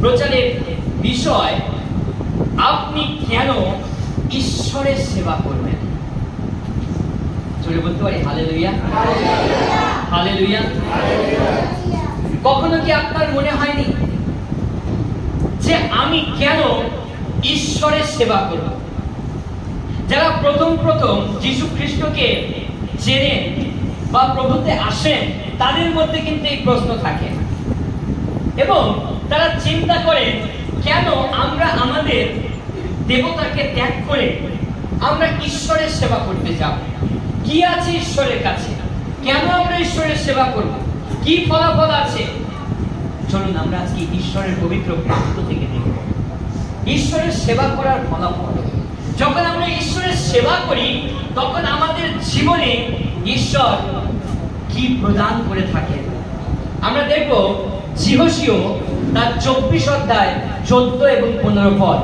প্রচারের বিষয়, আপনি কেন ঈশ্বরের সেবা করবেন? চলে বলতে পারি হালেলুয়া, হালেলুয়া। কখনো কি আপনার মনে হয়নি যে আমি কেন ঈশ্বরের সেবা করব? যারা প্রথম যীশু খ্রিস্টকে জেনে বা প্রভুতে আসেন, তাদের মধ্যে কিন্তু এই প্রশ্ন থাকে এবং তারা চিন্তা করেন, কেন আমরা আমাদের দেবতাকে ত্যাগ করে আমরা ঈশ্বরের সেবা করতে যাব? কি আছে ঈশ্বরের কাছে? কেন আমরা ঈশ্বরের সেবা করব? কি ফলাফল আছে? চলুন আমরা আজকে ঈশ্বরের পবিত্র বাক্য থেকে দেখব ঈশ্বরের সেবা করার ফলাফল। যখন আমরা ঈশ্বরের সেবা করি, তখন আমাদের জীবনে ঈশ্বর কি প্রদান করে থাকে। আমরা দেখব যিহোশীয় তার 24 অধ্যায় 14 এবং 15 পদ।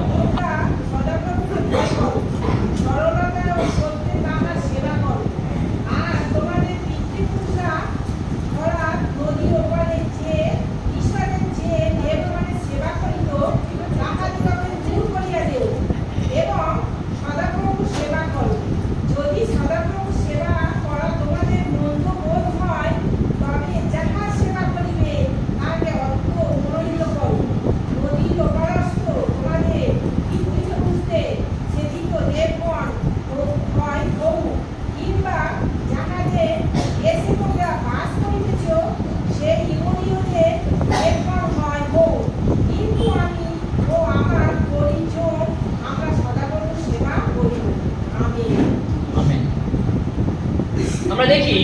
আমরা দেখি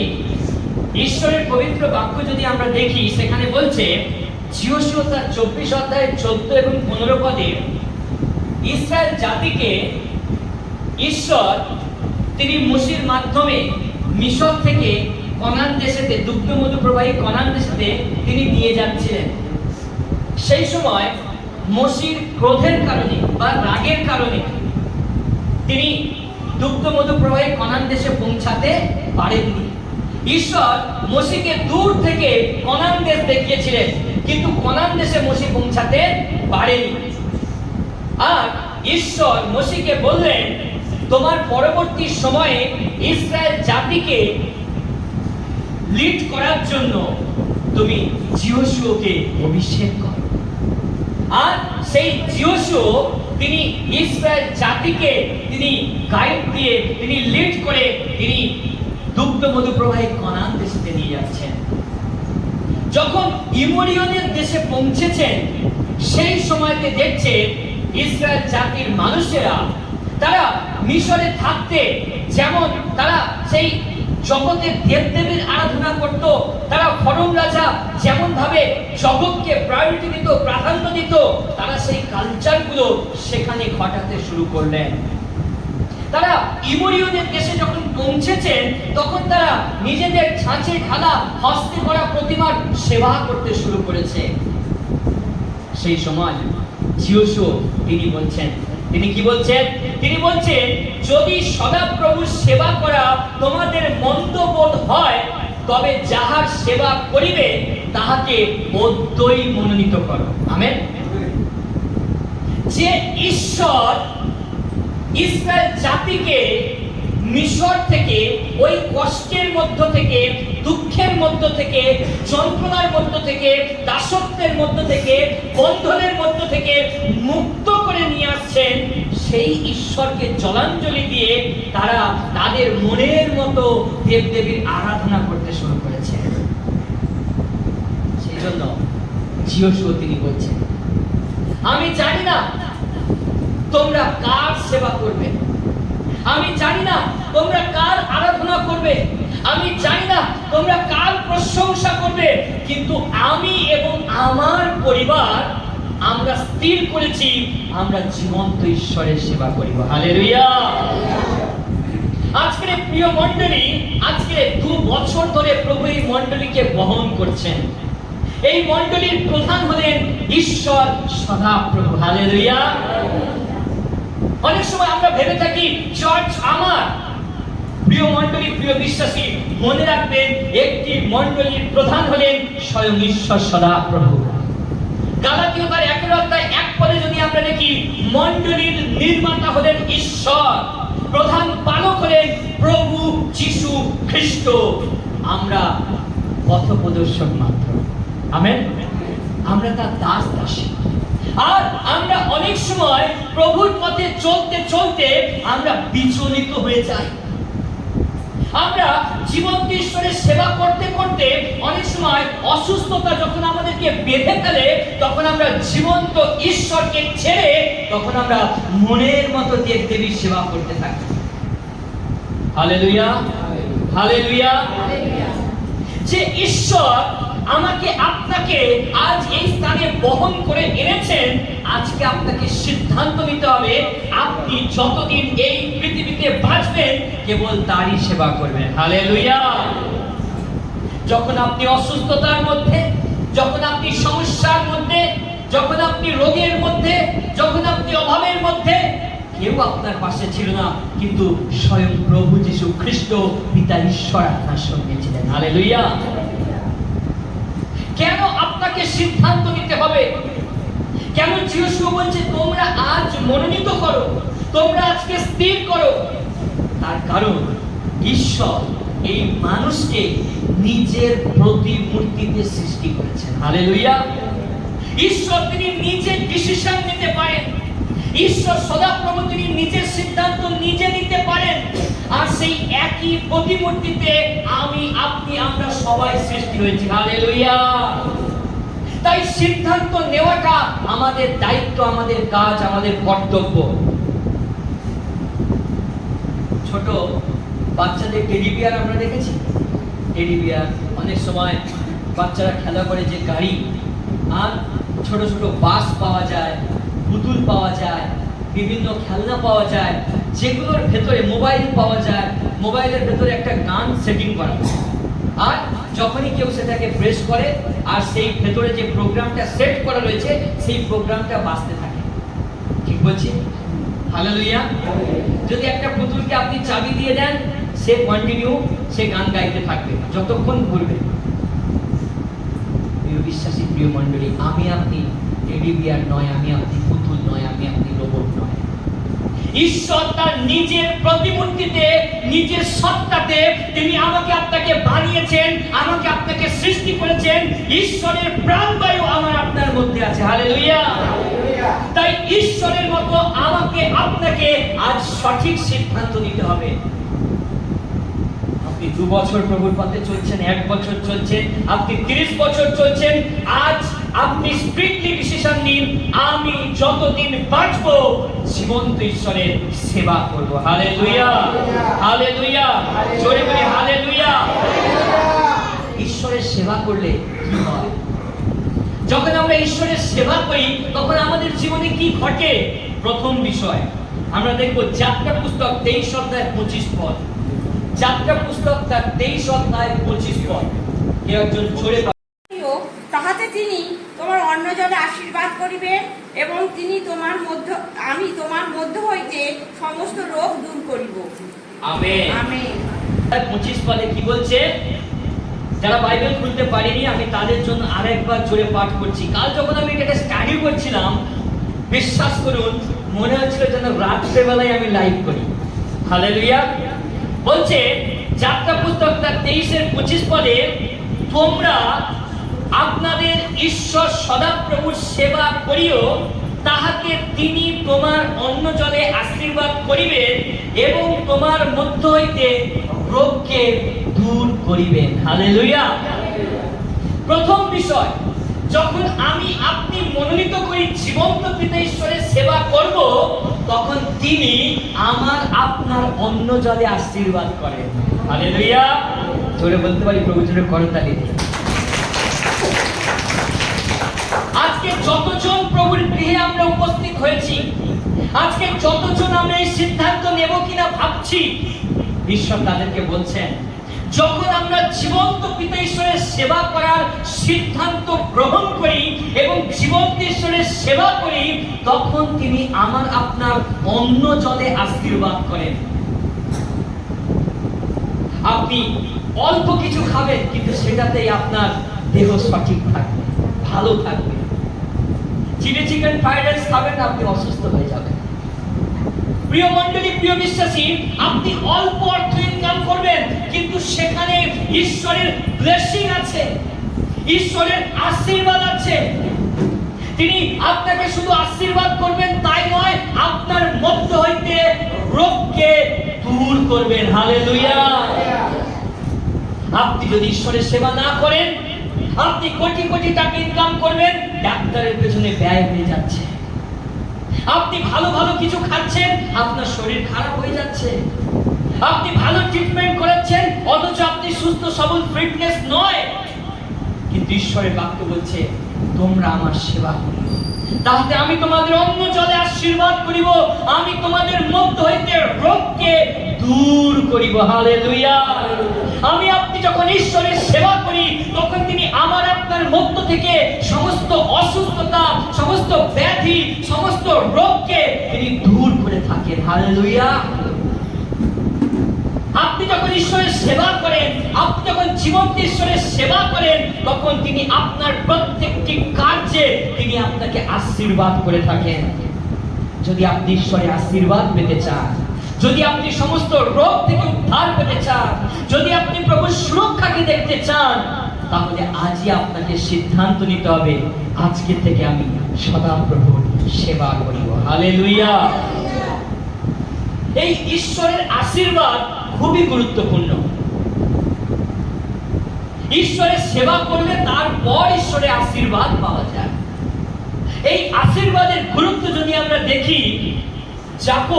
ঈশ্বরের পবিত্র বাক্য যদি আমরা দেখি, সেখানে বলছে যিহোশীয় তার 24 অধ্যায় 14 এবং 15 পদে, ইসরায়েল জাতিকে ঈশ্বর তিনি মোশির মাধ্যমে মিশর থেকে কনান দেশেতে, দুগ্ধমধু প্রবাহী কনান দেশেতে তিনি নিয়ে যাচ্ছিলেন। সেই সময় মোশির ক্রোধের কারণে বা রাগের কারণে তিনি দুগ্ধমধু প্রবাহী কনান দেশে পৌঁছাতে পারেননি। ঈশ্বর মোশিকে দূর থেকে কনান দেশ দেখিয়েছিলেন, কিন্তু কনান দেশে মোশি পৌঁছাতে পারেনি। আর ঈশ্বর মোশিকে বললেন, তোমার পরবর্তী সময়ে ইসরায়েল জাতিকে লিড করার জন্য তুমি যিহোশূয়াকে অভিষেক করো। আর সেই যিহোশূয়া তিনি ইসরায়েল জাতিকে তিনি গাইড দিয়ে, তিনি লিড করে, তিনি দুগ্ধমধু প্রবাহী কনান দেশে নিয়ে যাচ্ছেন। যখন ইমোরিয়নের দেশে পৌঁছেছেন, সেই সময়তে দেখছে ইসরায়েল জাতির মানুষেরা, তারা মিশরে থাকতে যেমন তারা সেই জগতের দেবদেবীর আরাধনা করত, তারা ফরম রাজা যেমন ভাবে জগৎকে প্রায়োরিটি দিত, প্রাধান্য দিত, তারা সেই কালচারগুলো সেখানে ঘটাতে শুরু করলেন। তারা ইমোরিয়নের দেশে যখন পৌঁছেছেন, তখন তারা নিজেদের ছাঁচে ঢালা হস্তে করা প্রতিমার সেবা করতে শুরু করেছে। সেই সময় যিহোশূয়া তিনি বলছেন, তিনি কি বলছেন? তিনি বলছেন, যদি সদাপ্রভুর সেবা করা তোমাদের মন্দ বোধ হয়, তবে যাহার সেবা করিবে তাহাকে বদ্ধই মনোনীত করো। আমেন। যে ঈশ্বর ইসরায়েল জাতিকে মিশর থেকে, ওই কষ্টের মধ্য থেকে, দুঃখের মধ্য থেকে, যন্ত্রণার মধ্য থেকে, দাসত্বের মধ্য থেকে, বন্ধনের মধ্য থেকে মুক্ত করে নিয়ে আসছেন, সেই ঈশ্বরকে জলাঞ্জলি দিয়ে তারা তাদের মনের মতো দেবদেবীর আরাধনা করতে শুরু করেছে। সেই জন্য যিহোশূয়া তিনি বলছেন, আমি জানি না তোমরা কার সেবা করবে, আমি জানি না তোমরা কার আরাধনা করবে, আমি জানি না তোমরা কার প্রশংসা করবে, কিন্তু আমি এবং আমার পরিবার আমরা স্থির করেছি, আমরা জীবন্ত ঈশ্বরের সেবা করিব। হালেলুয়া। আজকের প্রিয় মণ্ডলী, আজকে 2 বছর ধরে প্রভু এই মণ্ডলীকে বহন করছেন। এই মণ্ডলীর প্রধান হলেন ঈশ্বর সদাপ্রভু। হালেলুয়া। অনেক সময় আমরা ভেবে থাকি চার্চ আমার। প্রিয় মণ্ডলী, প্রিয় বিশ্বাসী, মনে রাখবেন, একটি মণ্ডলীর প্রধান হলেন স্বয়ং ঈশ্বর সদাপ্রভু। গালাতীয় তার 11 অধ্যায় 1 পদে যদি আমরা দেখি, মণ্ডলীর নির্মাতা হলেন ঈশ্বর, প্রধান পালক হলেন প্রভু যীশু খ্রিস্ট, আমরা পথপ্রদর্শক মাত্র। আমেন। আমরা তার দাস দাসী। আর আমরা অনেক সময় প্রভুর পথে চলতে চলতে আমরা বিচলিত হয়ে যাই। আমরা জীবন্ত ঈশ্বরের সেবা করতে করতে অনেক সময় অসুস্থতা যখন আমাদেরকে বেঁধে ফেলে, তখন আমরা জীবন্ত ঈশ্বরকে ছেড়ে তখন আমরা মনের মতো দেবদেবীর সেবা করতে থাকি। Hallelujah, hallelujah. যে ঈশ্বর আমাকে আপনাকে আজ এই স্থানে বহন করে এনেছেন, আজকে আপনাকে সিদ্ধান্ত নিতে হবে আপনি যতদিন এই পৃথিবীতে বাঁচবেন কেবল তারই সেবা করবেন। হালেলুয়া। যখন আপনি অসুস্থতার মধ্যে, যখন আপনি সমস্যার মধ্যে, যখন আপনি রোগের মধ্যে, যখন আপনি অভাবের মধ্যে, কেউ আপনার পাশে ছিল না, কিন্তু স্বয়ং প্রভু যীশু খ্রিস্ট পিতা ঈশ্বর আপনার সঙ্গে ছিলেন। হালেলুয়া। কেন আপনাকে সিদ্ধান্ত নিতে হবে? কেন যীশু বলছে তোমরা আজ মনোনীত করো, তোমরা আজকে স্থির করো? তার কারণ ঈশ্বর এই মানুষকে নিজের প্রতিমূর্তিতে সৃষ্টি করেছেন। হালেলুয়া। ঈশ্বর তিনি নিজের ডিসিশন নিতে পারেন। ঈশ্বর সদাপ্রভু তিনি নিজের সিদ্ধান্ত নিজে নিতে পারেন। আর সেই একই প্রতিমূর্তিতে আমি, আপনি, আমরা সবাই সৃষ্টি হয়েছি। হালেলুয়া। তাই সিদ্ধান্ত নেওয়াটা আমাদের দায়িত্ব, আমাদের কাজ, আমাদের কর্তব্য। ছোট বাচ্চাদের টেডি বিয়ার আমরা দেখেছি। টেডি বিয়ার অনেক সময় বাচ্চারা খেলা করে যে গাড়ি, আর ছোট ছোট বাস পাওয়া যায়, পুতুল পাওয়া যায়, বিভিন্ন খেলনা পাওয়া যায়, যেগুলোর ভেতরে মোবাইল পাওয়া যায়। মোবাইলের ভেতরে একটা গান সেটিং করা, আর যখনই কেউ সেটাকে প্রেস করে আর সেই ভেতরে যে প্রোগ্রামটা সেট করা রয়েছে সেই প্রোগ্রামটা বাজতে থাকে। ঠিক বলছি? হালেলুয়া। যদি একটা পুতুলকে আপনি চাবি দিয়ে দেন, সে কন্টিনিউ সে গান গাইতে থাকবে যতক্ষণ ঘুরবে। প্রিয় বিশ্বাসী, প্রিয় মণ্ডলী, আমি আপনি টেডি বিয়ার নয়, আমি আপনি পুতুল নয়, আমি আপনি রোবট নয়। ঈশ্বর তার নিজের প্রতিমূর্তিতে, নিজের সত্তাতে তিনি আমাকে আপনাকে বানিয়েছেন, আমাকে আপনাকে সৃষ্টি করেছেন। ঈশ্বরের প্রাণবায়ু আমার আপনার মধ্যে আছে। হালেলুয়া। তাই ঈশ্বরের মতো আমাকে আপনাকে আজ সঠিক সিদ্ধান্ত নিতে হবে। আপনি 2 বছর প্রভুর পথে চলছেন, 1 বছর চলছেন, আপনি 30 বছর চলছেন, আজ আপনি স্ট্রিক্টলি ডিসিশন নিন, আমি যতদিন বাঁচবো জীবন্ত ঈশ্বরের সেবা করব। Hallelujah, hallelujah. জোরে বলি হালেলুয়া। ঈশ্বরের সেবা করলে কি হয়? যখন আমরা ঈশ্বরের সেবা করি তখন আমাদের জীবনে কি ঘটে? প্রথম বিষয় আমরা দেখব যাত্রা পুস্তক 23 অধ্যায় 25 পদ। যাত্রা পুস্তক তার 23 অধ্যায় 25 পদ। কেউ একজন জোরে তাহাতে তিনি তোমার অন্নজলে আশীর্বাদ করিবেন এবং তিনি আমি তোমার মধ্য হইতে সমস্ত রোগ দূর করিব। Amen, amen. 25 পদে কি বলছে? যারা বাইবেল খুলতে পারেনি আমি তাদের জন্য আরেকবার জোরে পাঠ করছি। কাল যখন আমি এটাকে স্টাডি করছিলাম, বিশ্বাস করুন মনে হচ্ছিল যেন রাত্রে বেলায় আমি লাইভ করি। হালেলুয়া। বলছে যাত্রা পুস্তক তার 23-25 পদে, তোমরা আপনাদের ঈশ্বর সদাপ্রভুর সেবা করিও, তাহাকে তিনি তোমার অন্ন জলে আশীর্বাদ করিবেন এবং তোমার মধ্য হইতে রোগকে দূর করিবেন। হালেলুয়া। প্রথম বিষয়, যখন আমি আপনি মনোনীত করি জীবন্ত পিতা ঈশ্বরের সেবা করব, তখন তিনি আমার আপনার অন্ন জলে আশীর্বাদ করেন। হালেলুয়া। জোরে বলতে পারি প্রভু, জোরে করতালি দিন। আজকে যতজন প্রভুর গৃহে আমরা উপস্থিত হয়েছি, আজকে যতজন আমরা এই সিদ্ধান্ত নেব কিনা ভাবছি, ঈশ্বর তাদেরকে বলছেন যখন আমরা জীবন্ত পিতা ঈশ্বরের সেবা করার সিদ্ধান্ত গ্রহণ করি এবং জীবন্ত ঈশ্বরের সেবা করি, তখন তিনি আমার আপনার অন্ন জলে আশীর্বাদ করেন। আপনি অল্প কিছু খাবেন কিন্তু সেটাতেই আপনার দেহ সঠিক থাকবে, ভালো থাকবে। চিলি চিকেন ফ্রাইড রাইস খাবেন না, আপনি অসুস্থ হয়ে যাবেন। প্রিয় মণ্ডলী, প্রিয় বিশ্বাসী, আপনি অল্প অর্থ ইনকাম করবেন, কিন্তু সেখানে ঈশ্বরের ব্লেসিং আছে, ঈশ্বরের আশীর্বাদ আছে। তিনি আপনাকে শুধু আশীর্বাদ করবেন তাই নয়, আপনার মধ্য হইতে রোগকে দূর করবেন। হালেলুয়া। আপনি যদি ঈশ্বরের সেবা না করেন, আপনি কোটি কোটি টাকা ইনকাম করবেন, ডাক্তারের পেছনে ব্যয় হয়ে যাচ্ছে। আপনি ভালো ভালো কিছু খাচ্ছেন, আপনার শরীর খারাপ হয়ে যাচ্ছে। আপনি ভালো ট্রিটমেন্ট করাচ্ছেন, অথচ আপনি সুস্থ সবল ফিটনেস নয়। কিন্তু ঈশ্বরের বাক্য বলছে, তোমরা আমার সেবা করিও, তাহাতে আমি তোমাদের অন্য জলে আশীর্বাদ করিব, আমি তোমাদের মধ্য হইতে রোগকে দূর করিব। হালেলুয়া। আমি আপনি যখন ঈশ্বরের সেবা করি, তখন তিনি আমার আপনার মধ্য থেকে সমস্ত অসুস্থতা, সমস্ত ব্যাধি, সমস্ত রোগকে তিনি দূর করে থাকেন। হালেলুয়া। আপনি যখন ঈশ্বরের সেবা করেন, আপনি যখন জীবন্ত ঈশ্বরের সেবা করেন, তখন তিনি আপনার প্রত্যেকটি কার্যে তিনি আপনাকে আশীর্বাদ করে থাকেন। যদি আপনি ঈশ্বরের আশীর্বাদ পেতে চান, যদি আপনি সমস্ত রোগ থেকে উদ্ধার পেতে চান, যদি আপনি প্রভুর সুরক্ষাকে দেখতে চান, তাহলে আজই আপনাকে সিদ্ধান্ত নিতে হবে, আজকে থেকে আমি সদা প্রভুর সেবা করিব। হালেলুয়া। এই ঈশ্বরের আশীর্বাদ খুবই গুরুত্বপূর্ণ। ঈশ্বরের সেবা করলে তারপর ঈশ্বরের আশীর্বাদ পাওয়া যায়। এই আশীর্বাদের গুরুত্ব যদি আমরা দেখি, যাকব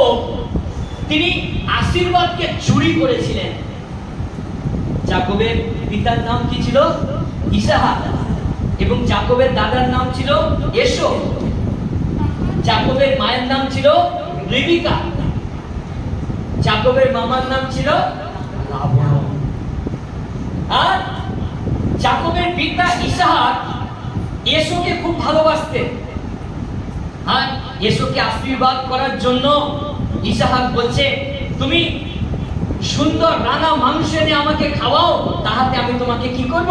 তিনি আশীর্বাদকে চুরি করেছিলেন। যাকবের পিতার নাম কি ছিল? ইসাহাক। এবং যাকবের দাদার নাম ছিল এসো। যাকবের মায়ের নাম ছিল রিবিকা। যাকবের মামার নাম ছিল লাবান। আর যাকবের পিতা ইসাহাক এসোকে খুব ভালোবাসতেন। আর এসোকে আশীর্বাদ করার জন্য ইসাহাক বলছে, তুমি সুন্দর রাঙা মাংস এনে আমাকে খাওয়াও, তাহাতে আমি তোমাকে কি করব?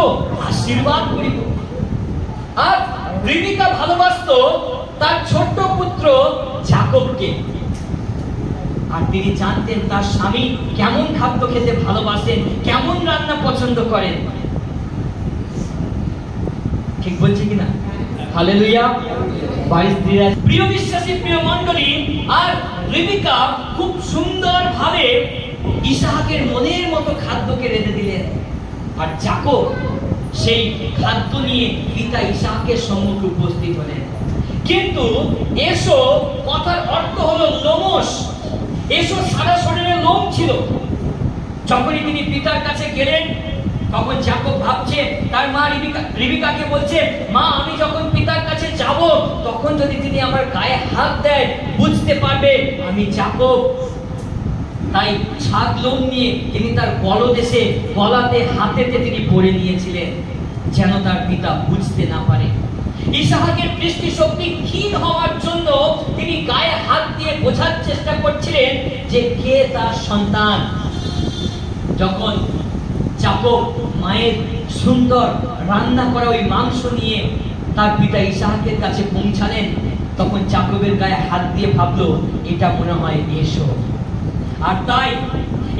আশীর্বাদ করিব। আর রিবিকা ভালোবাসতো তার ছোট্ট পুত্র যাকবকে। আর তিনি জানতেন তার স্বামী কেমন খাদ্য খেতে ভালোবাসেন, কেমন রান্না পছন্দ করেন। ঠিক বলছি কিনা? হালেলুয়া। বাড়ির স্ত্রীরা, প্রিয় বিশ্বাসী, প্রিয় মণ্ডলী, আর রিবিকা খুব সুন্দর ভাবে ইসাহাকের মনের মতো খাদ্যকে রেঁধে দিলেন। আর যাকব সেই খাদ্য নিয়ে পিতা ইসাহাকের সম্মুখে উপস্থিত হলেন। কিন্তু এসো কথার অর্থ হলো লোমশ। এসো সারা শরীরে লোম ছিল। যখনই তিনি পিতার কাছে গেলেন, তখন যাকব ভাবছে, তার মা রিবিকাকে বলছে, মা আমি যখন পিতার কাছে যাব, তখন যদি তিনি আমার গায়ে হাত দেয়, বুঝতে পারবে আমি যাকব। তাই ছাদ লোম নিয়ে তিনি তার গলদেশে, গলাতে, হাতেতে তিনি পরে নিয়েছিলেন, যেন তার পিতা বুঝতে না পারে। ইসাহাকের দৃষ্টিশক্তি ক্ষীণ হওয়ার জন্য তিনি গায়ে হাত দিয়ে বোঝার চেষ্টা করছিলেন যে কে তার সন্তান। যখন যাকব মায়ের সুন্দর রান্না করা ওই মাংস নিয়ে তার পিতা ইসাহাকের কাছে পৌঁছালেন, তখন যাকবের গায়ে হাত দিয়ে ভাবলো, এটা মনে হয় এসো। আর তাই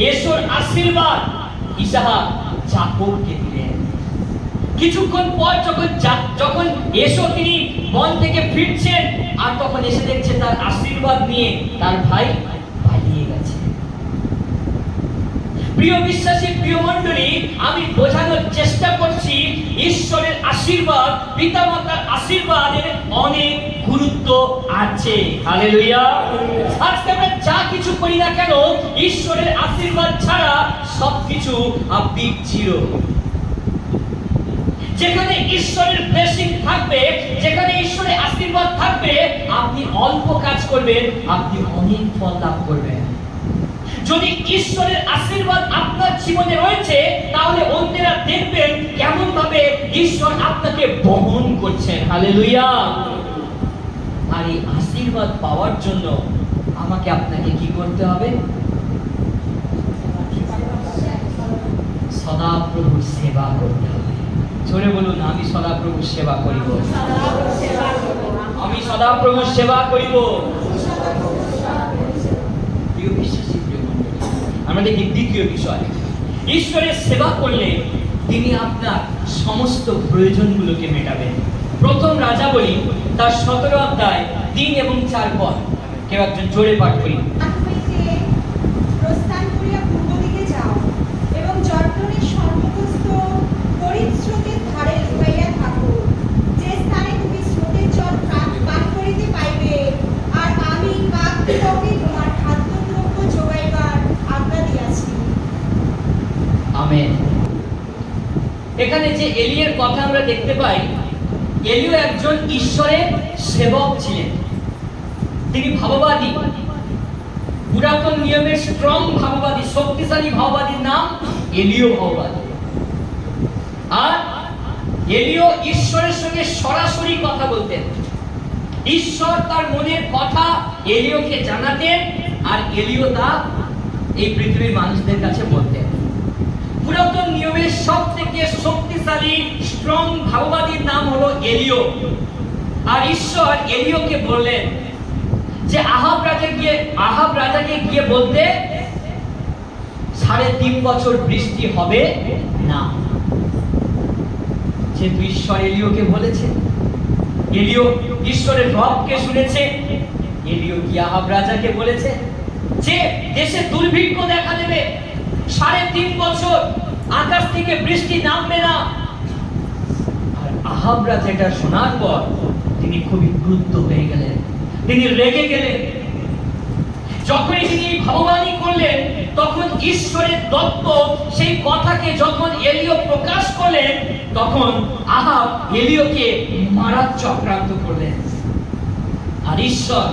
এসোর আশীর্বাদ ইসাহাক যাকবকে দিলেন। কিছুক্ষণ পর যখন এসো তিনি বন থেকে ফিরছেন, আর তখন এসে দেখছে তার আশীর্বাদ নিয়ে তার ভাই পালিয়ে গেছে। প্রিয় বিশ্বাসী, প্রিয় মণ্ডলী, আমি বোঝানোর চেষ্টা করছি ঈশ্বরের আশীর্বাদ, পিতামাতার আশীর্বাদের অনেক গুরুত্ব আছে। হালেলুয়া। আজকে আমরা যা কিছু করি না কেন, ঈশ্বরের আশীর্বাদ ছাড়া সবকিছু বিচ্ছিন্ন। যেখানে ঈশ্বরের ব্লেসিং থাকবে, যেখানে ঈশ্বরের আশীর্বাদ থাকবে, আপনি অল্প কাজ করবেন, আপনি অনেক ফল লাভ করবেন। যদি ঈশ্বরের আশীর্বাদ আপনার জীবনে রয়েছে, তাহলে অন্যরা দেখবেন কেমন ভাবে ঈশ্বর আপনাকে বহন করছেন। হালেলুয়া। আর এই আশীর্বাদ পাওয়ার জন্য আমাকে আপনাকে কি করতে হবে? সদা প্রভুর সেবা করতে হবে। জোরে বলুন, আমি সদাপ্রভুর সেবা করিব। আমি সদাপ্রভুর সেবা করিব। প্রিয় বিশ্বাসী, প্রিয় মণ্ডলী, আমরা দেখি দ্বিতীয় বিষয়, ঈশ্বরের সেবা করলে তিনি আপনার সমস্ত প্রয়োজনগুলোকে মেটাবেন। প্রথম রাজাবলী তার 17 অধ্যায় 3 এবং 4 পদ, কেউ একজন জোরে পাঠ করি। প্রস্থান করিয়া পূর্ব দিকে যাও এবং জর্দনের সর্বগ্রস্ত তড়িৎ স্রোতের ধারে লুকাইয়া থাকো, যে স্থানে তুমি স্রোতের জল পান করিতে পাইবে, আর আমি কাকদিগকে তোমার খাদ্যদ্রব্য যোগাইবার আজ্ঞা দিয়াছি। আমেন। এখানে যে এলিয়ের কথা আমরা দেখতে পাই, এলিও একজন ঈশ্বরের সেবক ছিলেন। তিনি ভাববাদী, পুরাতন নিয়মের স্ট্রং ভাববাদী, শক্তিশালী ভাববাদীর নাম এলিও ভাববাদী। আর এলিও ঈশ্বরের সঙ্গে সরাসরি কথা বলতেন। ঈশ্বর তার মনের কথা এলিওকে জানাতেন, আর এলিও তা এই পৃথিবীর মানুষদের কাছে বলতেন। পুরাতন নিয়মের সব থেকে শক্তিশালী স্ট্রং ভাববাদীর নাম হলো এলিও। আর ঈশ্বর এলিওকে বললেন যে আহাব রাজাকে গিয়ে বলতে 3.5 বছর বৃষ্টি হবে না। যেহেতু ঈশ্বর এলিওকে বলেছে, এলিও ঈশ্বরের রবকে শুনেছে, এলিও কি আহাব রাজাকে বলেছে যে দেশে দুর্ভিক্ষ দেখা দেবে, 3.5 বছর আকাশ থেকে বৃষ্টি নামবে না। আর আহাব রাজা এটা শোনার পর তিনি খুবই ক্রুদ্ধ হয়ে গেলেন, তিনি রেগে গেলেন। যখনই তিনি ভগবানী করলেন, তখন ঈশ্বরের দত্ত সেই কথাকে যখন এলিও প্রকাশ করলেন, তখন আহাব এলিওকে মারার চক্রান্ত করলেন। আর ঈশ্বর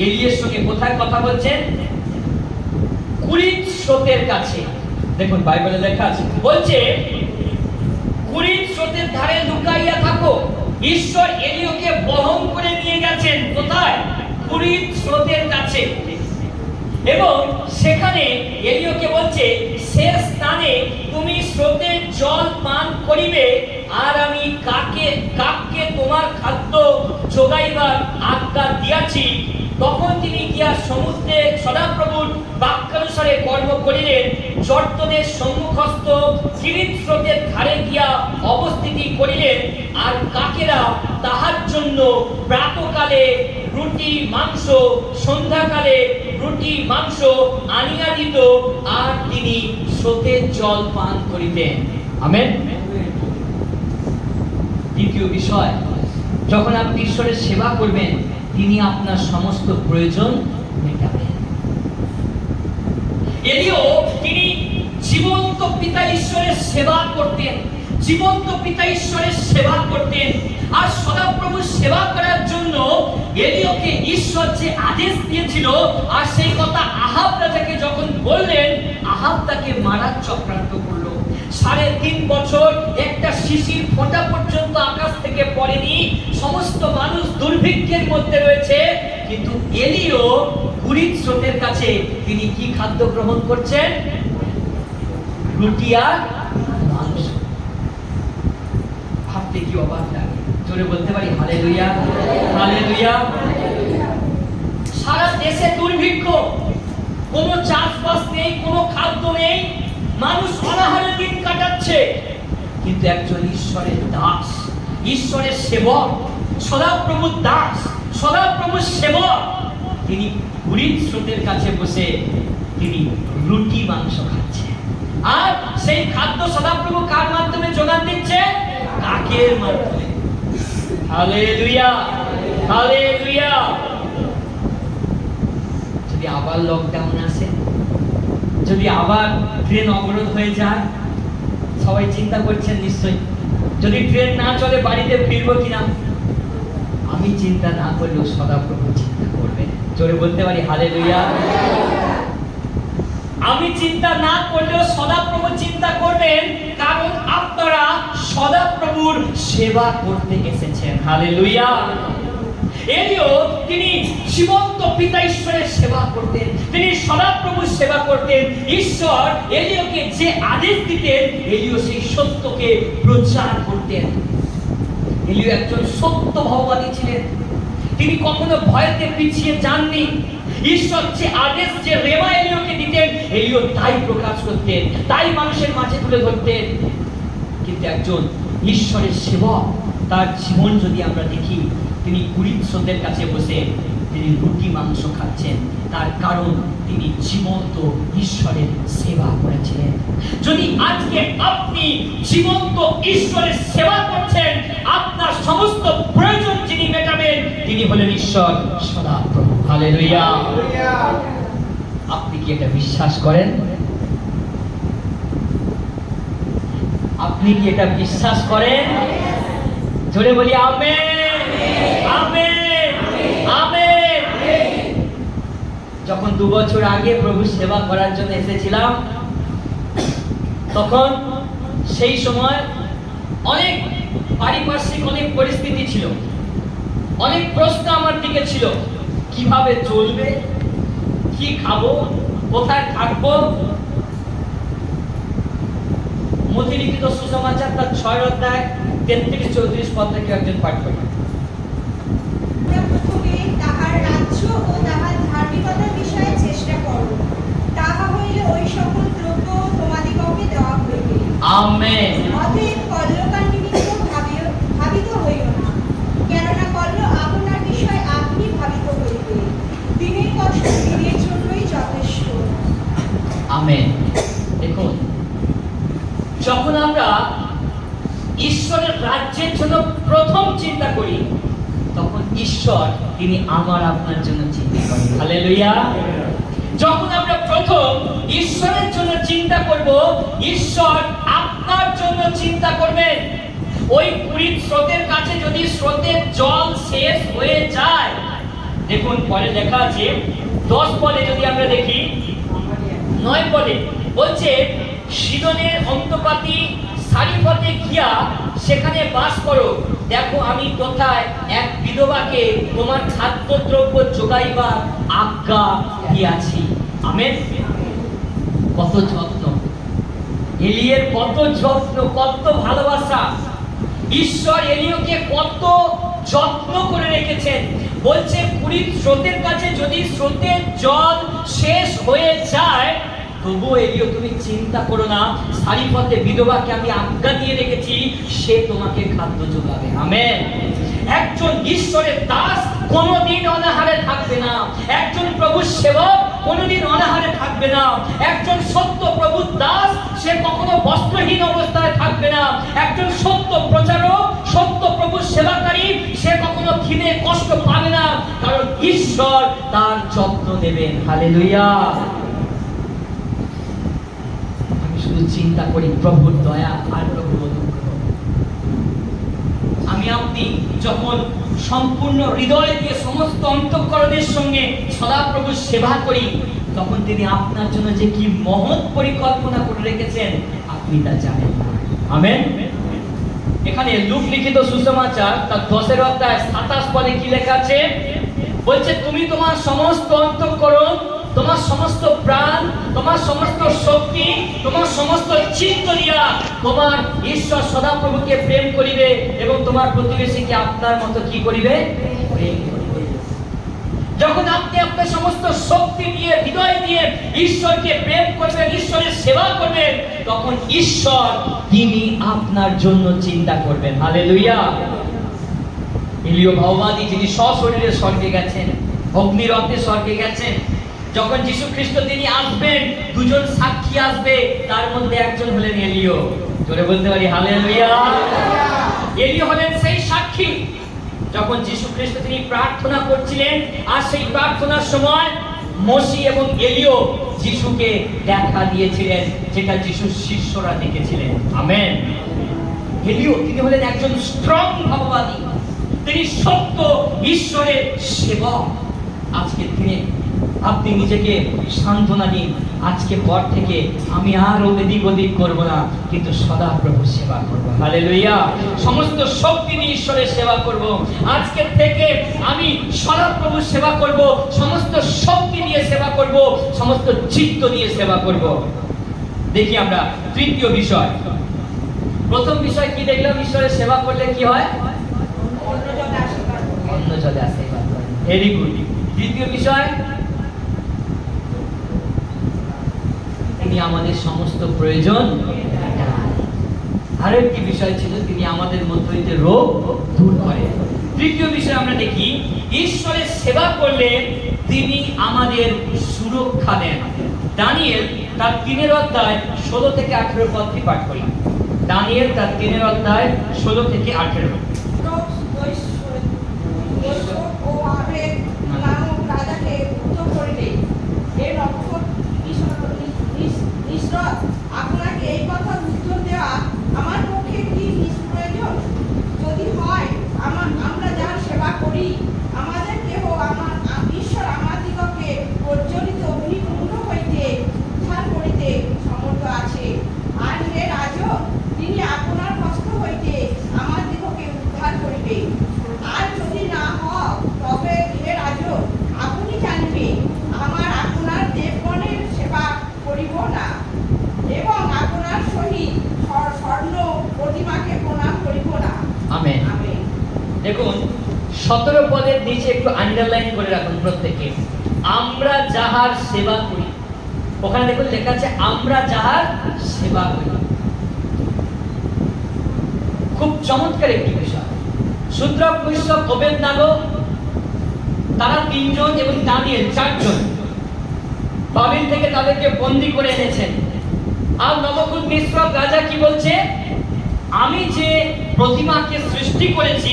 এলিয়ের সঙ্গে কোথায় কথা বলছেন? কুরিত স্রোতের কাছে। দেখুন বাইবেলে লেখা আছে, বলছে কুরিত স্রোতের ধারে লুকাইয়া থাকো। ঈশ্বর এলিওকে বহন করে নিয়ে গেছেন কোথায়? কুরিত স্রোতের কাছে। এবং সেখানে এলিওকে বলছে, সে স্থানে তুমি স্রোতের জল পান করিবে, আর আমি কাককে তোমার খাদ্য যোগাইবার আজ্ঞা দিয়াছি। তখন তিনি গিয়া সমুদ্রে সদাপ্রভুর বাক্যানুসারে কর্ম করিলেন। জর্দনের সম্মুখস্থ কিরিত স্রোতের ধারে গিয়া অবস্থিতি করিলেন। আর কাকেরা তাহার জন্য প্রাতকালে রুটি মাংস, সন্ধ্যাকালে রুটি মাংস আনিয়া দিত, আর তিনি স্রোতের জল পান করিতেন। আমেন। দ্বিতীয় বিষয়, যখন আপনি ঈশ্বরের সেবা করবেন, তিনি আপনার সমস্ত প্রয়োজন মেটাবেন। এলিও তিনি জীবন্ত পিতা ঈশ্বরের সেবা করতেন, জীবন্ত পিতা ঈশ্বরের সেবা করতেন। আর সদাপ্রভুর সেবা করার জন্য এলিওকে ঈশ্বর যে আদেশ দিয়েছিল, আর সেই কথা আহাব রাজাকে যখন বললেন, আহাব তাকে মারার চক্রান্ত করলো। 3.5 বছর একটা শিশির ফোঁটা পর্যন্ত আকাশ থেকে পড়েনি, সমস্ত মানুষ দুর্ভিক্ষের মধ্যে রয়েছে। কিন্তু এলিও কুরিত স্রোতের কাছে তিনি কি খাদ্য গ্রহণ করছেন? রুটি আর মাংস। ভাবতে কি অবাক লাগে, জোরে বলতে পারি হালেলুয়া, হালেলুয়া। সারা দেশে দুর্ভিক্ষ, কোনো চাষবাস নেই, কোনো খাদ্য নেই, মানুষ অনাহারে দিন কাটাচ্ছে। কিন্তু একজন ঈশ্বরের দাস, ঈশ্বরের সেবক, সদাপ্রভুর দাস, সদাপ্রভুর সেবক, তিনি কুরিত স্রোতের কাছে বসে তিনি রুটি মাংস খাচ্ছে। আর সেই খাদ্য সদাপ্রভু কার মাধ্যমে যোগান দিচ্ছে? কাকের মাধ্যমে। Hallelujah, hallelujah. যদি আবার লকডাউন আসে, যদি আবার ট্রেন অবরোধ হয়ে যায়, সবাই চিন্তা করছেন নিশ্চয়ই, যদি ট্রেন না চলে বাড়িতে ফিরবো কিনা। আমি চিন্তা না করলেও সদাপ্রভু চিন্তা করবেন। জোরে বলতে পারি হালেলুয়া। আমি চিন্তা না করলেও সদাপ্রভু চিন্তা করবেন, কারণ আপনারা সদাপ্রভুর সেবা করতে এসেছেন। হালেলুয়া। এলিও তিনি জীবন্ত পিতা ঈশ্বরের সেবা করতেন, তিনি সদাপ্রভুর সেবা করতেন। ঈশ্বর এলিওকে যে আদেশ দিতেন এলিও সেই সত্যকে প্রচার করতেন। এলিও একজন সত্য ভগবানী ছিলেন, তিনি কখনো ভয়তে পিছিয়ে যাননি। ঈশ্বর যে আদেশ, যে রেমা এলিওকে দিতেন এলিও তাই প্রকাশ করতেন, তাই মানুষের মাঝে তুলে ধরতেন। কিন্তু একজন ঈশ্বরের সেবক, তার জীবন যদি আমরা দেখি, তিনি কুরিত্সদের কাছে বসে তিনি রুটি মাংস খাচ্ছেন, তার কারণ তিনি জীবন্ত ঈশ্বরের সেবা করেছিলেন। যদি আজকে আপনি জীবন্ত ঈশ্বরের সেবা করছেন, আপনার সমস্ত প্রয়োজন যিনি মেটাবেন তিনি হলেন ঈশ্বর সদাপ্রভু। হালেলুয়া। আপনি কি এটা বিশ্বাস করেন? আপনি কি এটা বিশ্বাস করেন? জোরে বলি আমেন, আমেন, আমেন। যখন 2 বছর আগে প্রভু সেবা করার জন্য এসেছিলাম, তখন সেই সময় অনেক পারিপার্শ্বিক অনেক পরিস্থিতি ছিল, অনেক প্রশ্ন আমার দিকে ছিল। কিভাবে চলবে, কি খাবো, কোথায় থাকবো। মথিলিখিত সুসমাচার তার 6 অধ্যায় 33-34 পদ থেকে একজন পাঠ করবেন। প্রথমে তাহার রাজ্য ও তাহার ধার্মিকতার বিষয়ে চেষ্টা করো, তাহা হইলে ওই সকল দ্রব্য তোমাদিগকে দেওয়া হইবে। আমেন। অতএব কল্যকার নিমিত্ত ভাবিত হইও না, কেননা কল্য আপনার বিষয়ে আপনি ভাবিত হইবে। দিনের কষ্ট দিনের জন্যই যথেষ্ট। আমেন। দেখুন, যখন আমরা ঈশ্বরের রাজ্যের জন্য প্রথম চিন্তা করি, তখন ঈশ্বর তিনি আমার আপনার জন্য চিন্তা করেন। হালেলুয়া। যখন আমরা প্রথম ঈশ্বরের জন্য চিন্তা করব, ঈশ্বর আপনার জন্য চিন্তা করবেন। ওই কুড়ির স্রোতের কাছে যদি স্রোতের জল শেষ হয়ে যায়, দেখুন পরে লেখা আছে 10 পদে, যদি আমরা দেখি 9 পদে বলছে, সিদনের অন্তপাতি সারিফতে গিয়া সেখানে বাস করো। দেখো আমি কোথায় এক বিধবাকে তোমার খাদ্যদ্রব্য যোগাইবার আজ্ঞা দিয়াছি। আমেন। কত যত্ন, এলিয়ের কত যত্ন, কত ভালোবাসা। ঈশ্বর এলিওকে কত যত্ন করে রেখেছেন। বলছে কুড়ির স্রোতের কাছে যদি স্রোতের জল শেষ হয়ে যায়, তবুও এলিও তুমি চিন্তা করো না, সারিফতে বিধবাকে আমি আজ্ঞা দিয়ে রেখেছি, সে তোমাকে খাদ্য যোগাবে। আমেন। একজন ঈশ্বরের দাস কোনোদিন অনাহারে থাকবে না, একজন প্রভুর সেবক কোনোদিন অনাহারে থাকবে না, একজন সত্য প্রভুর দাস সে কখনো বস্ত্রহীন অবস্থায় থাকবে না, একজন সত্য প্রচারক, সত্য প্রভুর সেবাকারী সে কখনো খিদে কষ্ট পাবে না, কারণ ঈশ্বর তার যত্ন নেবেন। হালেলুয়া। শুধু চিন্তা করি প্রভুর দয়া আর প্রভুর অনুগ্রহ। আমি আপনি যখন সম্পূর্ণ হৃদয় দিয়ে সমস্ত অন্তঃকরণের সঙ্গে সদাপ্রভুর সেবা করি, তখন তিনি আপনার জন্য যে কি মহৎ পরিকল্পনা করে রেখেছেন আপনি তা জানেন। আমেন। এখানে লূক লিখিত সুসমাচার তার 10 অধ্যায় 27 পদে কি লেখা আছে? বলছে, তুমি তোমার সমস্ত অন্তঃকরণ, তোমার সমস্ত প্রাণ, তোমার সমস্ত শক্তি, তোমার সমস্ত চিত্ত দিয়া তোমার ঈশ্বর সদাপ্রভুকে প্রেম করিবে এবং তোমার প্রতিবেশীকে আপনার মতো কি করিবে? প্রেম করিবে। যখন আপনি আপনার সমস্ত শক্তি দিয়ে, হৃদয় দিয়ে ঈশ্বরকে প্রেম করবেন, ঈশ্বরের সেবা করবেন, তখন ঈশ্বর তিনি আপনার জন্য চিন্তা করবেন। হালেলুয়া। এলিও ভগবানী যিনি সশরীরে স্বর্গে গেছেন, অগ্নিরথে স্বর্গে গেছেন, যখন যীশু খ্রিস্ট তিনি আসবেন, 2 জন সাক্ষী আসবে, তার মধ্যে একজন হলেন এলিও। জোরে বলতে পারি হালেলুয়া। এলিও হলেন সেই সাক্ষী। যখন যীশু খ্রিস্ট তিনি প্রার্থনা করছিলেন, আর সেই প্রার্থনার সময় মসি এবং এলিও যিশুকে দেখা দিয়েছিলেন, যেটা যিশুর শিষ্যরা দেখেছিলেন। আমেন। এলিও তিনি হলেন একজন স্ট্রং ভগবানী, তিনি সত্য ঈশ্বরের সেবক। আজকের দিনে আপনি নিজেকে সান্ত্বনা দিন, আজকে পর থেকে আমি আর এদিক ওদিক করব না, কিন্তু সদা প্রভুর সেবা করব। হালেলুয়া। সমস্ত শক্তি নিয়ে ঈশ্বরের সেবা করব। আজকে থেকে আমি সদা প্রভুর সেবা করব, সমস্ত শক্তি নিয়ে সেবা করব, সমস্ত চিত্ত দিয়ে সেবা করব। দেখি আমরা তৃতীয় বিষয়। প্রথম বিষয় কি দেখলাম? ঈশ্বরের সেবা করলে কি হয়? অন্যজনে আশীর্বাদ করবে। অন্যজনে আশীর্বাদ করে। Very good. তৃতীয় বিষয়, তিনি আমাদের সমস্ত প্রয়োজন মেটান। আরো একটি বিষয় ছিল, তিনি আমাদের মধ্য হইতে রোগ দূর করেন। তৃতীয় বিষয় আমরা দেখি, ঈশ্বরের সেবা করলে তিনি আমাদের সুরক্ষা দেন। দানিয়েল তার 3 অধ্যায় 16 থেকে 18 পদটি পাঠ করি। দানিয়েল তার 3 অধ্যায় 16 থেকে 18। ও আবেগ নামক রাজাকে উত্তর করিলে, এ নক্ষত্র ঈশ্বর আপনাকে এই কথা উত্তর দেওয়া আমার পক্ষে কি নিষ্প্রয়োজন? যদি হয় আমরা যার সেবা করি, আমাদের কেহ ঈশ্বর আমাদিগকে প্রজ্বলিত অগ্নিকুণ্ড হইতে উদ্ধার করিতে সমর্থ আছে। আর হে রাজা, তিনি আপনার হস্ত হইতে আমাদিগকে উদ্ধার করিবে। আর যদি না হয়, তবে হে রাজা, আপনি জানিবে আপনার দেবগণের সেবা করিব না, এবং আপনার সহিত স্বর্ণ প্রতিমাকে প্রণাম করিব না। আমেন। আমেন। দেখুন 17 পদের নিচে একটু আন্ডারলাইন করে রাখুন প্রত্যেকে। আমরা যাহার সেবা করি, ওখানে দেখুন লেখা আছে আমরা যাহার সেবা করি। খুব চমৎকার একটি বিষয়। শূদ্রক, মিশক, অবেদনাগো, তারা 3 জন এবং দানিয়েল 4 জন বাবিল থেকে তাদেরকে বন্দী করে এনেছেন। আর নবুকদনেসর রাজা কি বলছে? আমি যে প্রতিমাকে সৃষ্টি করেছি,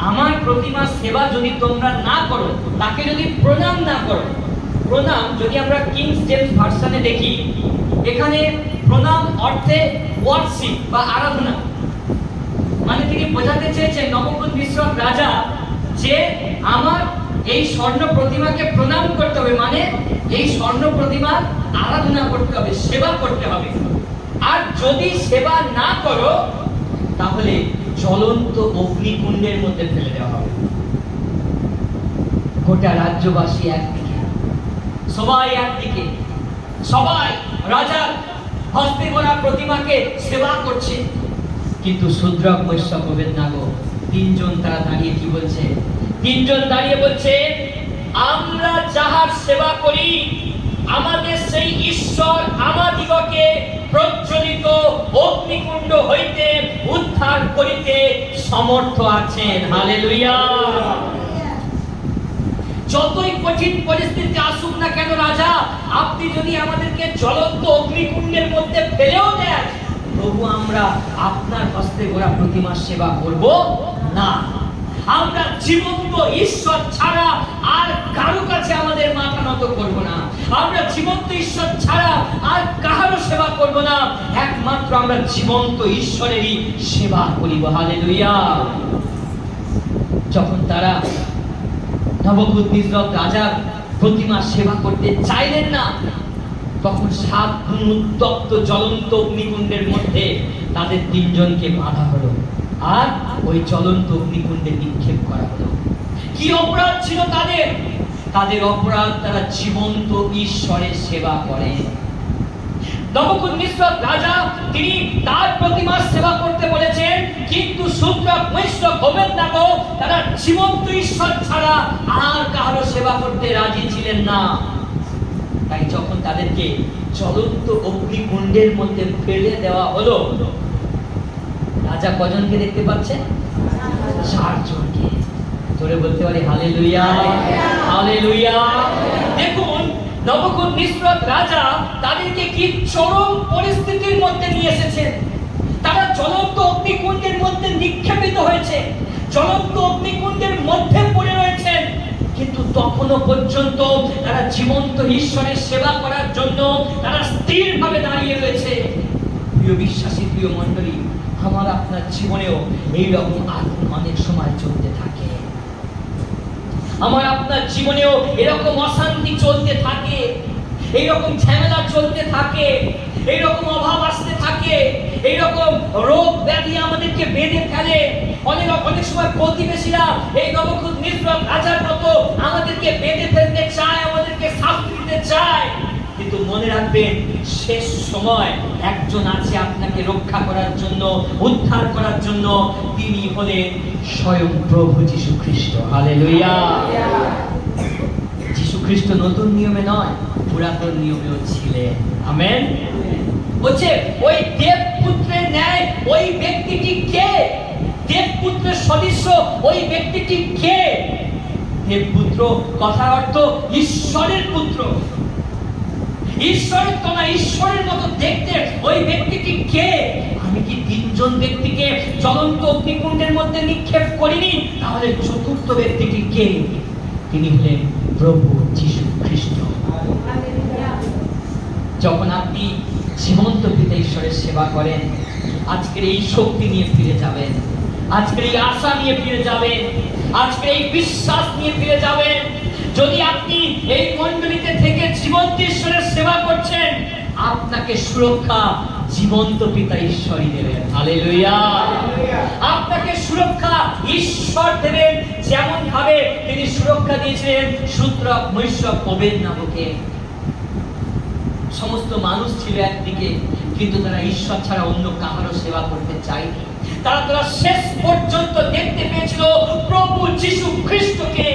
আমার প্রতিমার সেবা যদি তোমরা না করো, তাকে যদি প্রণাম না করো। প্রণাম যদি আমরা কিংস জেমস ভার্সনে দেখি, এখানে প্রণাম অর্থে ওয়ার্শিপ বা আরাধনা। মানে তিনি বোঝাতে চেয়েছেন নবুকদনেসর রাজা যে আমার এই স্বর্ণ প্রতিমাকে প্রণাম করতে হবে, মানে এই স্বর্ণ প্রতিমার আরাধনা করতে হবে, সেবা করতে হবে। আর যদি সেবা না করো, তাহলে জ্বলন্ত অগ্নিকুণ্ডের মধ্যে ফেলে দেওয়া হবে। গোটা রাজ্যবাসী একদিকে, সবাই একদিকে, সবাই রাজার হস্তে গড়া প্রতিমাকে সেবা করছে। কিন্তু শূদ্রক, মিশক, অবেদনাগো 3 জন তারা দাঁড়িয়ে কি বলছে? 3 জন দাঁড়িয়ে বলছে, আমরা যাহার সেবা করি, আমাদের সেই ঈশ্বর আমাদিগকে প্রজ্বলিত অগ্নিকুণ্ড হইতে উদ্ধার করিতে সমর্থ আছেন। হালেলুয়া। যতই কঠিন পরিস্থিতি আসুক না কেন রাজা, আপনি যদি আমাদেরকে জ্বলন্ত অগ্নিকুণ্ডের মধ্যে ফেলেও দেন, তবু আমরা আপনার হস্তে গড়া প্রতিমার সেবা করব না। আমরা জীবন্ত ঈশ্বর ছাড়া আর কারো কাছে আমাদের মাথা নত করব না। আমরা জীবন্ত ঈশ্বর ছাড়া আর কারো সেবা করব না। একমাত্র আমরা জীবন্ত ঈশ্বরেরই সেবা করিব। হালেলুয়া। যখন তারা নবুকদনেসর রাজার প্রতিমা সেবা করতে চাইলেন না, তখন 7 গুণ উত্তপ্ত জ্বলন্ত অগ্নিকুণ্ডের মধ্যে তাদের 3 জনকে বাঁধা হলো, আর ওই জ্বলন্ত অগ্নিকুণ্ডে নিক্ষেপ করা হলো। কি অপরাধ ছিল তাদের? তাদের অপরাধ, তারা জীবন্ত ঈশ্বরের সেবা করে। নবুকদনেসর রাজা তিনি তার প্রতিমার সেবা করতে বলেছেন, কিন্তু শূদ্রক, মিশক, অবেদনাগো তারা জীবন্ত ঈশ্বর ছাড়া আর কারো সেবা করতে রাজি ছিলেন না। তাই যখন তাদেরকে জ্বলন্ত অগ্নিকুণ্ডের মধ্যে ফেলে দেওয়া হলো, রাজা কজনকে দেখতে পাচ্ছেন? 4 জনকে। জোরে বলতে পারি হালেলুয়া, হালেলুয়া। দেখুন নবুকদনেসর রাজা তাদেরকে কি চরম পরিস্থিতির মধ্যে নিয়ে এসেছেন। তারা জ্বলন্ত অগ্নিকুণ্ডের মধ্যে নিক্ষেপিত হয়েছে, জ্বলন্ত অগ্নিকুণ্ডের মধ্যে পড়ে রয়েছেন, কিন্তু তখনও পর্যন্ত তারা জীবন্ত ঈশ্বরের সেবা করার জন্য তারা স্থিরভাবে দাঁড়িয়ে রয়েছে। প্রিয় বিশ্বাসী, প্রিয় মণ্ডলী, আমার আপনার জীবনেও এইরকম আগুন অনেক সময় চলতে থাকে। আমার আপনার জীবনেও এরকম অশান্তি চলতে থাকে, এইরকম ঝামেলা চলতে থাকে, এইরকম অভাব আসতে থাকে, এইরকম রোগ ব্যাধি আমাদেরকে বেঁধে ফেলে। অনেক সময় প্রতিবেশীরা এই নবখুদ নির্জক রাজার মতো আমাদেরকে বেঁধে ফেলতে চায়, আমাদেরকে শাস্তি দিতে চায়। কিন্তু মনে রাখবেন, শেষ সময় একজন আছে আপনাকে রক্ষা করার জন্য, উদ্ধার করার জন্য। তিনি হলেন স্বয়ং প্রভু যীশু খ্রিস্ট। হালেলুয়া। যীশু খ্রিস্ট নতুন নিয়মে নয়, পুরাতন নিয়মেও ছিলেন। আমেন। বলছে ওই দেবপুত্রের ন্যায় ওই ব্যক্তিটি কে? দেবপুত্রের সদৃশ্য ওই ব্যক্তিটি কে? দেবপুত্র কথার অর্থ ঈশ্বরের পুত্র। ঈশ্বরের তো না, ঈশ্বরের মতো দেখতে ওই ব্যক্তিটি কে? আমি কি তিনজন ব্যক্তিকে জ্বলন্ত অগ্নিকুণ্ডের মধ্যে নিক্ষেপ করিনি? তাহলে চতুর্থ ব্যক্তিটি কে? তিনি হলেন প্রভু যীশু খ্রিস্ট। যখন আপনি জীবন্ত পিতা ঈশ্বরের সেবা করেন, আজকের এই শক্তি নিয়ে ফিরে যাবেন, আজকের এই আশা নিয়ে ফিরে যাবেন, আজকের এই বিশ্বাস নিয়ে ফিরে যাবেন। যদি আপনি এই মণ্ডলীতে থেকে জীবন্ত ঈশ্বরের সেবা করছেন, আপনাকে সুরক্ষা জীবন্ত পিতা ঈশ্বরই দেবেন। হালেলুয়া। আপনাকে সুরক্ষা ঈশ্বর দেবেন, যেমন ভাবে তিনি সুরক্ষা দিয়েছিলেন শূদ্রক মৈশক অবেদনাগোকে। সমস্ত মানুষ ছিল একদিকে, কিন্তু তারা ঈশ্বর ছাড়া অন্য কাহারও সেবা করতে চায়নি। তারা শেষ পর্যন্ত দেখতে পেয়েছিল প্রভু যীশু খ্রিস্টকে।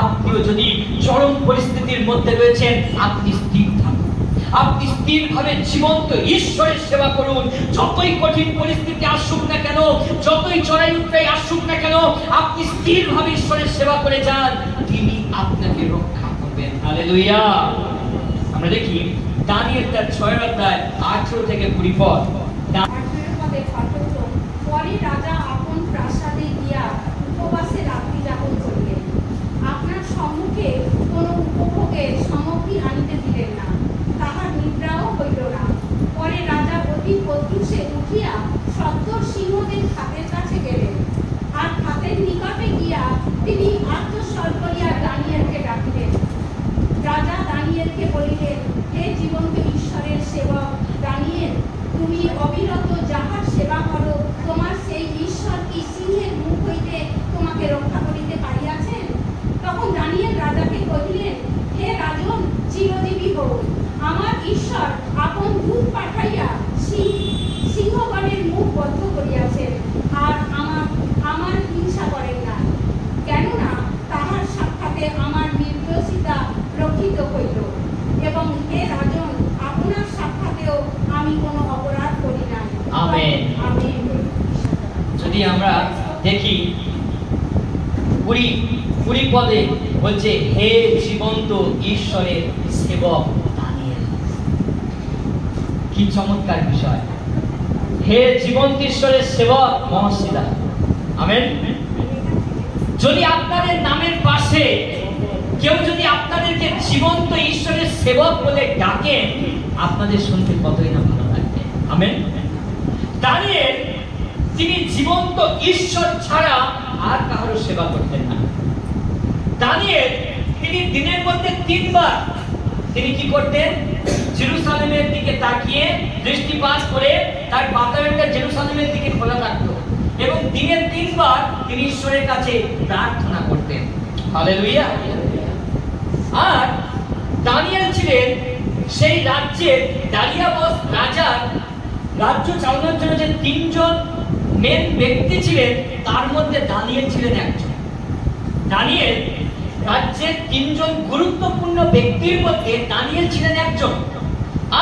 আপনিও যদি চরম পরিস্থিতির মধ্যে রয়েছেন, আপনি স্থির থাকুন, আপনি স্থিরভাবে জীবন্ত ঈশ্বরের সেবা করুন। যতই কঠিন পরিস্থিতি আসুক না কেন, যতই চড়াই উৎরাই আসুক না কেন, আপনি স্থিরভাবে ঈশ্বরের সেবা করে যান, তিনি আপনাকে রক্ষা করবেন। হালেলুয়া। আমরা দেখি দানিয়েল তার 6 অধ্যায় 18 থেকে 20 পদ। পরে রাজা আপন প্রাসাদে গিয়া উপবাসে রাত্রি যাপন করিলেন। আপনার সম্মুখে কোনো উপভোগের সামগ্রী আনিতে দিলেন না, তাহার নিদ্রাও হইল না। পরে রাজা অতি প্রত্যুষে উঠিয়া সত্তর সিংহদের খাতের কাছে গেলেন, আর খাতের নিকটে গিয়া তিনি আত্মস্বর করিয়া দানিয়েলকে ডাকিলেন। রাজা দানিয়েলকে বলিলেন, হে জীবন্ত ঈশ্বরের সেবক দানিয়েল, তুমি অবিরত যাহার সেবা করো, তোমার সেই ঈশ্বর কি সিংহের মুখ হইতে তোমাকে রক্ষা করিতে পারিয়াছেন? তখন দানিয়েল রাজাকে কহিলেন, হে রাজন, চিরজীবী হও। আমার ঈশ্বর আপন দূত পাঠাইয়া সিংহগণের মুখ বন্ধ করিয়াছেন, আর আমার হিংসা করেন না। কেননা তাহার সাক্ষাতে আমার নির্দোষিতা রক্ষিত হইল, এবং হে রাজন, আপনার সাক্ষাতেও আমি কোনো অপরাধ করি নাই। আমেন। আমেন। যদি আমরা দেখি 20 পদে বলছে, হে জীবন্ত ঈশ্বরের সেবক দানিয়েল। কি চমৎকার বিষয়! হে জীবন্ত ঈশ্বরের সেবক মহর্ষিদা। আমেন। যদি আপনাদের নামের পাশে কেউ যদি আপনাদেরকে জীবন্ত ঈশ্বরের সেবক বলে ডাকে, আপনাদের শুনতে কতই না ভালো লাগবে। আমেন। দানিয়েল তিনি জীবন্ত ঈশ্বর ছাড়া আর কারো সেবা করতেন না। দানিয়েল তিনি দিনের মধ্যে 3 বার তিনি কি করতেন? জেরুসালেমের দিকে তাকিয়ে দৃষ্টিপাত করে তার বাতায়নটা জেরুসালেমের দিকে খোলা থাকতো, এবং দিনের 3 বার তিনি ঈশ্বরের কাছে প্রার্থনা করতেন। হালেলুয়া। আর দানিয়েল ছিলেন সেই রাজ্যের দারিয়াবস রাজার রাজ্য চালানোর জন্য যে 3 জন মেন ব্যক্তি ছিলেন, তার মধ্যে দানিয়েল ছিলেন একজন। দানিয়েল রাজ্যের 3 জন গুরুত্বপূর্ণ ব্যক্তির মধ্যে দানিয়েল ছিলেন একজন।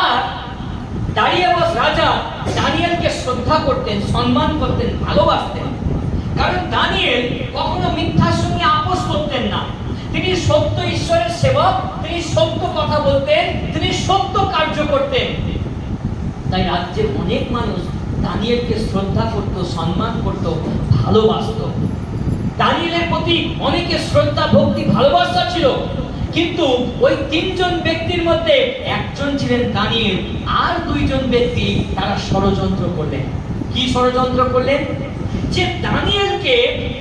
আর দারিয়াবস রাজা দানিয়েলকে শ্রদ্ধা করতেন, সম্মান করতেন, ভালোবাসতেন। কারণ দানিয়েল কখনো মিথ্যার সঙ্গে আপোষ করতেন না। তিনি সত্য ঈশ্বরের সেবক, তিনি সত্য কথা বলতেন, তিনি সত্য কার্য করতেন। তাই রাজ্যের অনেক মানুষ দানিয়েলকে শ্রদ্ধা করত, সম্মান করত, ভালোবাসত। দানিয়েলের প্রতি অনেকের শ্রদ্ধা, ভক্তি, ভালোবাসা ছিল। কিন্তু ওই 3 জন ব্যক্তির মধ্যে একজন ছিলেন দানিয়েল, আর 2 জন ব্যক্তি তারা ষড়যন্ত্র করলেন। কি ষড়যন্ত্র করলেন? যে দানিয়েলকে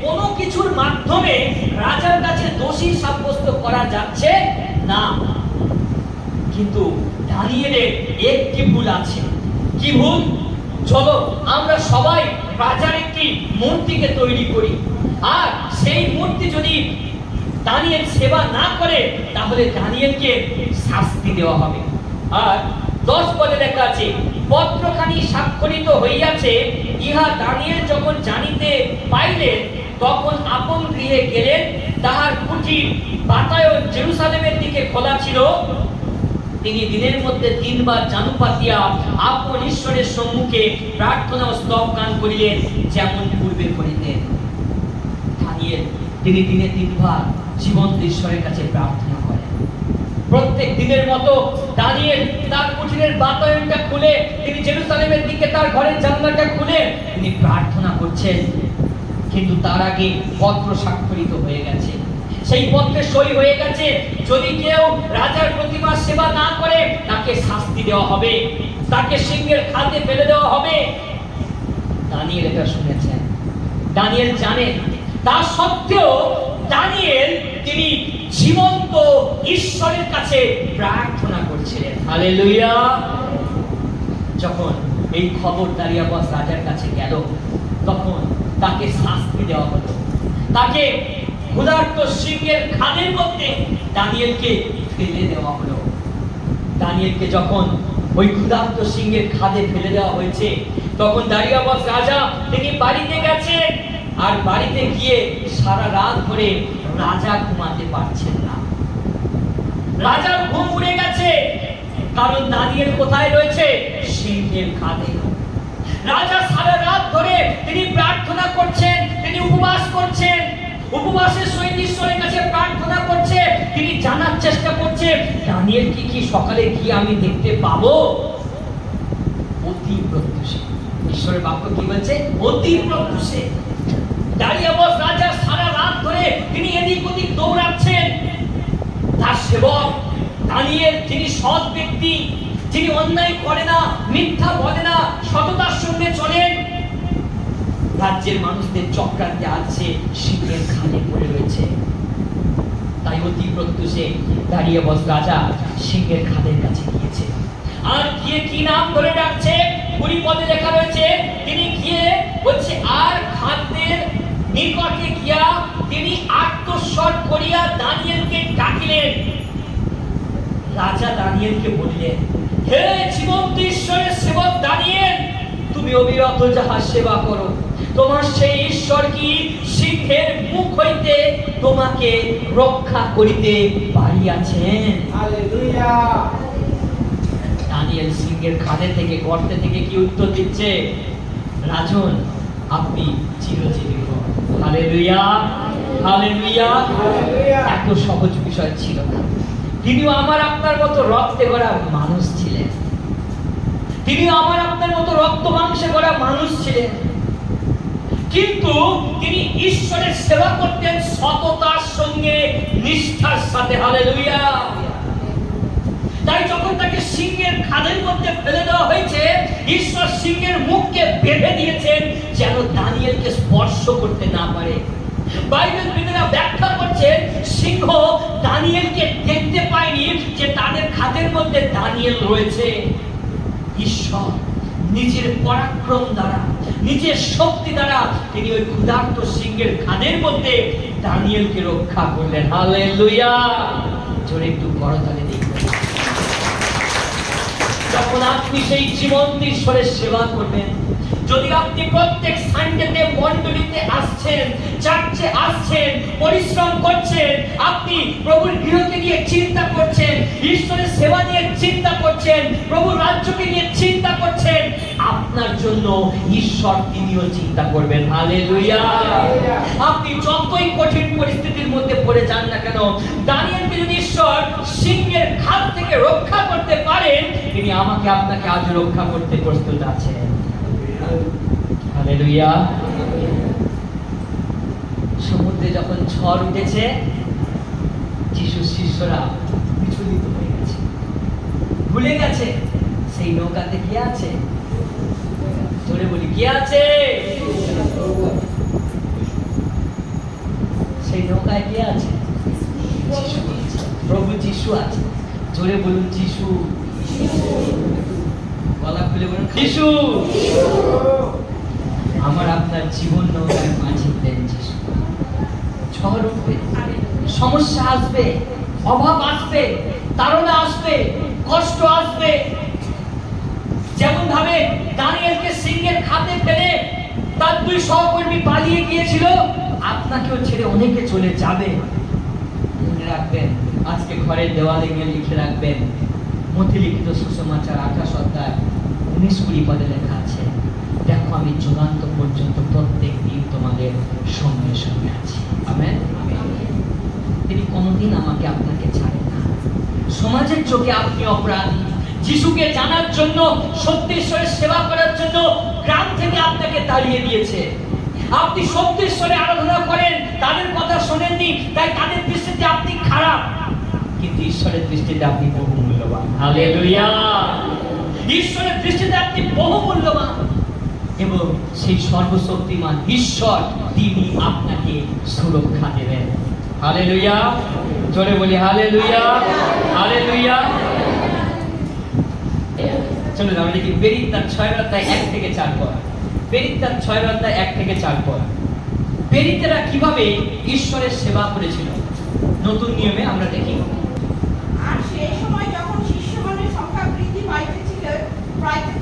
কোনো কিছুর মাধ্যমে রাজার কাছে দোষী সাব্যস্ত করা যাচ্ছে না। কিন্তু দানিয়েলের একটি ভুল আছে। কি ভুল? চলো আমরা সবাই রাজার একটি মূর্তিকে তৈরি করি, আর সেই মূর্তি যদি দানিয়েল সেবা না করে তাহলে দানিয়েলকে শাস্তি দেওয়া হবে। আর 10 পদে লেখা আছে, পত্রখানি স্বাক্ষরিত হইয়াছে, ইহা দানিয়েল যখন জানিতে পাইলেন তখন আপন গৃহে গেলেন। তাহার কুঠির বাতায়ন জেরুসালেমের দিকে খোলা ছিল। তিনি দিনের মধ্যে 3 বার জানু পাতিয়া আপন ঈশ্বরের সম্মুখে প্রার্থনা ও স্তব গান করিলেন, যেমন পূর্বে করিতেন। দানিয়েল তিনি দিনে 3 বার জীবন্ত ঈশ্বরের কাছে প্রার্থনা করেন। প্রত্যেক দিনের মতো দানিয়েল তার কুঠিরের বাতায়নটা খুলে, তিনি জেরুসালেমের দিকে তার ঘরের জানলাটা খুলে তিনি প্রার্থনা করছেন। কিন্তু তার আগে পত্র স্বাক্ষরিত হয়ে গেছে, সেই পত্রে সই হয়ে গেছে, যদি কেউ রাজার প্রতিমা সেবা না করে তাকে শাস্তি দেওয়া হবে, তাকে সিংহের খাদে ফেলে দেওয়া হবে। দানিয়েল এটা শুনেছেন, দানিয়েল জানেন। তা সত্ত্বেও দানিয়েল তিনি জীবন্ত ঈশ্বরের কাছে প্রার্থনা করছিলেন। হালেলুয়া। যখন এই খবর দারিয়াবাস রাজার কাছে গেল, তখন তাকে শাস্তি দেওয়া হলো। তাকে ক্ষুধার্ত সিংহের খাদের মধ্যে দানিয়েলকে ফেলে দেওয়া হলো। দানিয়েলকে যখন ওই ক্ষুধার্ত সিংহের খাদে ফেলে দেওয়া হয়েছে, তখন দারিয়াবাস রাজা তিনি বাড়িতে গেছেন। আর বাড়িতে গিয়ে সারা রাত ধরে রাজা ঘুমাতে পারছেন না। রাজার ঘুম উড়ে গেছে, কারণ দানিয়েল কোথায় রয়েছে? সিংহের খাদে। রাজা সারা রাত ধরে তিনি প্রার্থনা করছেন, তিনি উপবাস করছেন, উপবাসের সহিত ঈশ্বরের কাছে প্রার্থনা করছে। তিনি জানার চেষ্টা করছে দানিয়েল কি সকালে গিয়ে আমি দেখতে পাবো। অতি প্রত্যুষে ঈশ্বরের বাক্য কি বলছে? অতি প্রত্যুষে। দারিয়াবাস রাজা সারা রাত ধরে তিনি এদিক ওদিক দৌড়াচ্ছেন। তার সেবক দানিয়েল, যিনি সৎ ব্যক্তি, যিনি অন্যায় করে না, মিথ্যা বলে না, সততার সঙ্গে চলেন, রাজ্যের মানুষদের চক্রান্তে আছে, সিংহের খাদে পড়ে রয়েছে। তাই অতি প্রত্যুষে দারিয়াবাস রাজা সিংহের খাদের কাছে গিয়েছে। আর গিয়ে কি নাম ধরে ডাকছে? 20 পদে লেখা রয়েছে, তিনি গিয়ে বলছে, আর খাদ্যের নিকটে গিয়া তিনি আত্মস্বর করিয়া দানিয়েলকে ডাকিলেন। রাজা দানিয়েলকে বললেন, হে জীবন্ত ঈশ্বরের সেবক দানিয়েল, তুমি অবিরত যাহা সেবা করো, তোমার সেই ঈশ্বর কি সিংহের মুখ হইতে তোমাকে রক্ষা করিতে পারিয়াছেন? হালেলুয়া। দানিয়েল সিংহের খাদে থেকে, গর্তে থেকে কি উত্তর দিচ্ছে? রাজন, আপনি চিরজীবী হন। Hallelujah, hallelujah. এত সহজ বিষয় ছিল না। তিনিও আমার আপনার মতো রক্তে গড়া মানুষ ছিলেন, তিনিও আমার আপনার মতো রক্ত মাংসে গড়া মানুষ ছিলেন, কিন্তু তিনি ঈশ্বরের সেবা করতেন সততার সঙ্গে, নিষ্ঠার সাথে। হালেলুয়া। তাই যখন তাকে সিংহের খাদের মধ্যে ফেলে দেওয়া হয়েছে, ঈশ্বর সিংহের মুখকে বেঁধে দিয়েছেন যেন দানিয়েলকে স্পর্শ করতে না পারে। বাইবেল বিদেরা ব্যাখ্যা করছেন, সিংহ দানিয়েলকে দেখতে পায়নি যে তাদের খাদের মধ্যে দানিয়েল রয়েছে। ঈশ্বর নিজের পরাক্রম দ্বারা, নিজের শক্তি দ্বারা তিনি ওই ক্ষুধার্ত সিংহের খাদের মধ্যে দানিয়েলকে রক্ষা করলেন। হালেলুয়া। জোরে একটু করতালি দিন। যখন আপনি সেই জীবন্ত ঈশ্বরের সেবা করবেন, যদি আপনি প্রত্যেক সানডেতে মণ্ডলীতে আসছেন, চার্চে আসছেন, পরিশ্রম করছেন, আপনি প্রভুর গৃহকে নিয়ে চিন্তা করছেন, ঈশ্বরের সেবা নিয়ে চিন্তা করছেন, প্রভুর রাজ্যকে নিয়ে চিন্তা করছেন, আপনার জন্য ঈশ্বর তিনিও চিন্তা করবেন। হালেলুয়া। আপনি যতই কঠিন পরিস্থিতির মধ্যে পড়ে যান না কেন, দানিয়েলকে যদি ঈশ্বর সিংহের খাদ থেকে রক্ষা করতে পারেন, তিনি আমাকে আপনাকে আজ রক্ষা করতে প্রস্তুত আছেন। হালেলুয়া। সমুদ্রে যখন ঝড় উঠেছে, যিশুর শিষ্যরা বিচলিত হয়ে গেছে, ভুলে গেছে সেই নৌকাতে কি আছে। জোরে বলি, কি আছে? সেই নৌকায় কে আছে? যিশু আছে। প্রভু যিশু আছে। জোরে বলুন যিশু। গলা খুলে বলুন যিশু। আমার আপনার জীবন নৌকায় মাঝি দেন যিশু। ঝড় উঠবে, সমস্যা আসবে, অভাব আসবে, তাড়না আসবে, কষ্ট আসবে। যেমন ভাবে দানিয়েলকে সিংহের খাতে ফেলে তার 2 সহকর্মী পালিয়ে গিয়েছিল, আপনাকেও ছেড়ে অনেকে চলে যাবে। মনে রাখবেন, আজকে ঘরের দেওয়ালে গিয়ে লিখে রাখবেন, মতিলিখিত সুসমাচার 28 অধ্যায় 19-20 পদে লেখা আছে, দেখো আমি চূড়ান্ত পর্যন্ত প্রত্যেক দিন তোমাদের সঙ্গে সঙ্গে আছি। আমেন। তিনি কোনোদিন আমাকে আপনাকে ছাড়েন না। সমাজের চোখে আপনি অপরাধী, যিশুকে জানার জন্য, সত্যেশ্বরের সেবা করার জন্য গ্রাম থেকে আপনাকে তাড়িয়ে দিয়েছে। আপনি সত্যেশ্বরে আরাধনা করেন, তাদের কথা শোনেননি, তাই তাদের দৃষ্টিতে আপনি খারাপ, কিন্তু ঈশ্বরের দৃষ্টিতে আপনি বহু মূল্যবান। হালেলুয়া। ঈশ্বরের দৃষ্টিতে আপনি বহু মূল্যবান, এবং সেই সর্বশক্তিমান ঈশ্বর তিনি আপনাকে সুরক্ষা দেবেন। হালেলুয়া। জোরে বলি হালেলুয়া, হালেলুয়া। চলুন আমরা দেখি বেরিত্তার 6 অধ্যায় 1 থেকে 4 পদ। বেরিত্তার 6 অধ্যায় 1 থেকে 4 পদ। বেরিতেরা কিভাবে ঈশ্বরের সেবা করেছিল নতুন নিয়মে আমরা দেখি। আর সেই সময় যখন শিষ্যগণের সংখ্যা বৃদ্ধি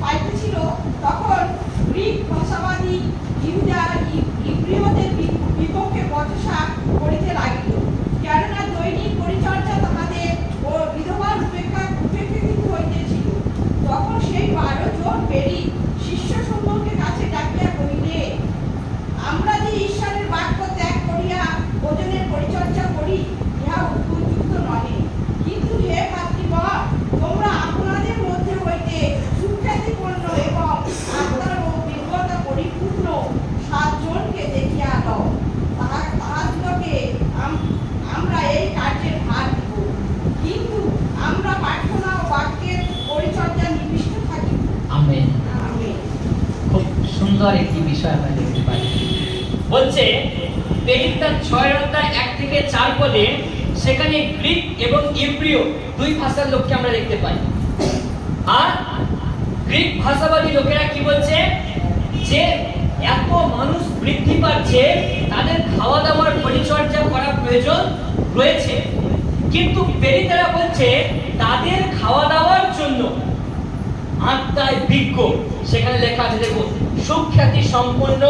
পাইতেছিল, তখন গ্রিক ভাষাবাদী ইহুদা ইব্রিয়দের বিপক্ষে বচসা করিতে লাগিল, কেননা দৈনিক পরিচর্যা তাহাদের ও বিধবার উপেক্ষিত হইতেছিল। তখন সেই 12 জন বেরি শিষ্য সমূহকে কাছে ডাকিয়া কহিলে, আমরা যে ঈশ্বরের বাক্য ত্যাগ করিয়া ভোজনের পরিচর্যা করি, ইহা উপযুক্ত নহে। কিন্তু হে ভাতৃগণ, তোমরা আপনাদের মধ্যে হইতে সুখ্যাতিপূর্ণ এবং আত্মার ও বিজ্ঞতা পরিপূর্ণ 7 জনকে দেখিয়া দাও। তাহাদিগকে আমরা এই কার্যের ভার দিব, কিন্তু আমরা প্রার্থনা ও বাক্যের পরিচর্যা নিবিষ্ট থাকি। আমেন। আমেন। খুব সুন্দর একটি বিষয় আমরা দেখতে পাই। বলছে বেরিত্তার 6 অধ্যায় 1 থেকে 4 পদে, সেখানে গ্রিক এবং ইব্রিয় 2 ভাষার লোককে আমরা দেখতে পাই। আর গ্রিক ভাষাবাদী লোকেরা কি বলছে, যে এত মানুষ বৃদ্ধি পাচ্ছে, তাদের খাওয়া দাওয়ার পরিচর্যা করা প্রয়োজন রয়েছে, কিন্তু বেরিতেরা বলছে তাদের খাওয়া দাওয়ার জন্য আত্মায় বিজ্ঞ, সেখানে লেখা আছে দেখুন, সুখ্যাতি সম্পন্ন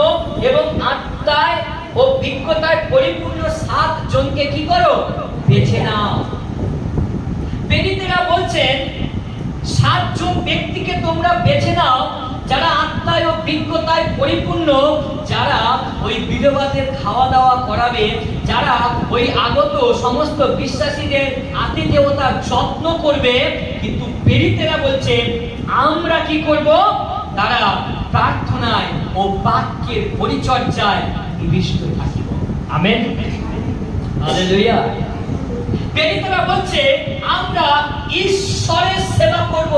এবং আত্মায় ও বিজ্ঞতায় পরিপূর্ণ 7 জনকে কি করো, বেছে নাও। বেরিতেরা বলছেন 7 জন ব্যক্তিকে তোমরা বেছে নাও, যারা আত্মায় ও বিজ্ঞতায় পরিপূর্ণ, যারা ওই বিধবাদের খাওয়া দাওয়া করাবে, যারা ওই আগত সমস্ত বিশ্বাসীদের আতিথেয়তার যত্ন করবে। কিন্তু বেরিতেরা বলছে আমরা কি করব, তারা প্রার্থনায় ও বাক্যের পরিচর্যায় নিবিষ্ট থাকিব। আমেন। হালেলুয়া। বেরিতেরা বলছে আমরা ঈশ্বরের সেবা করব,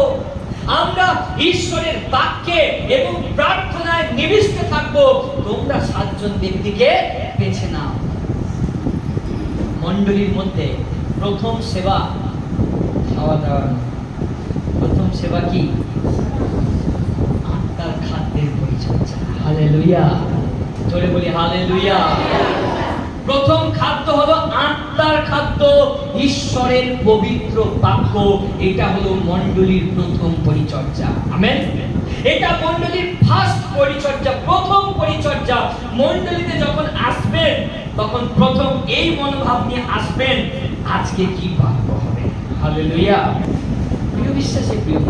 আমরা ঈশ্বরের বাক্যে এবং প্রার্থনায় নিবিষ্ট থাকব। তোমরা 7 জন ব্যক্তিকে বেছে নাও। মণ্ডলীর মধ্যে প্রথম সেবা খাওয়া দাওয়া, প্রথম সেবা কি, আত্মার খাদ্যের পরিচর্যা। হালেলুয়া। জোরে বলি হালেলুয়া। প্রথম খাদ্য হলো আত্মার খাদ্য, ঈশ্বরের পবিত্র বাক্য। এটা হলো মণ্ডলীর প্রথম পরিচর্যা। আমেন। এটা মণ্ডলীর ফার্স্ট পরিচর্যা, প্রথম পরিচর্যা। মণ্ডলীতে যখন আসবেন, তখন প্রথম এই মনোভাব নিয়ে আসবেন, আজকে কি বাক্য হবে। হালেলুয়া। প্রিয় বিশ্বাসী, প্রিয়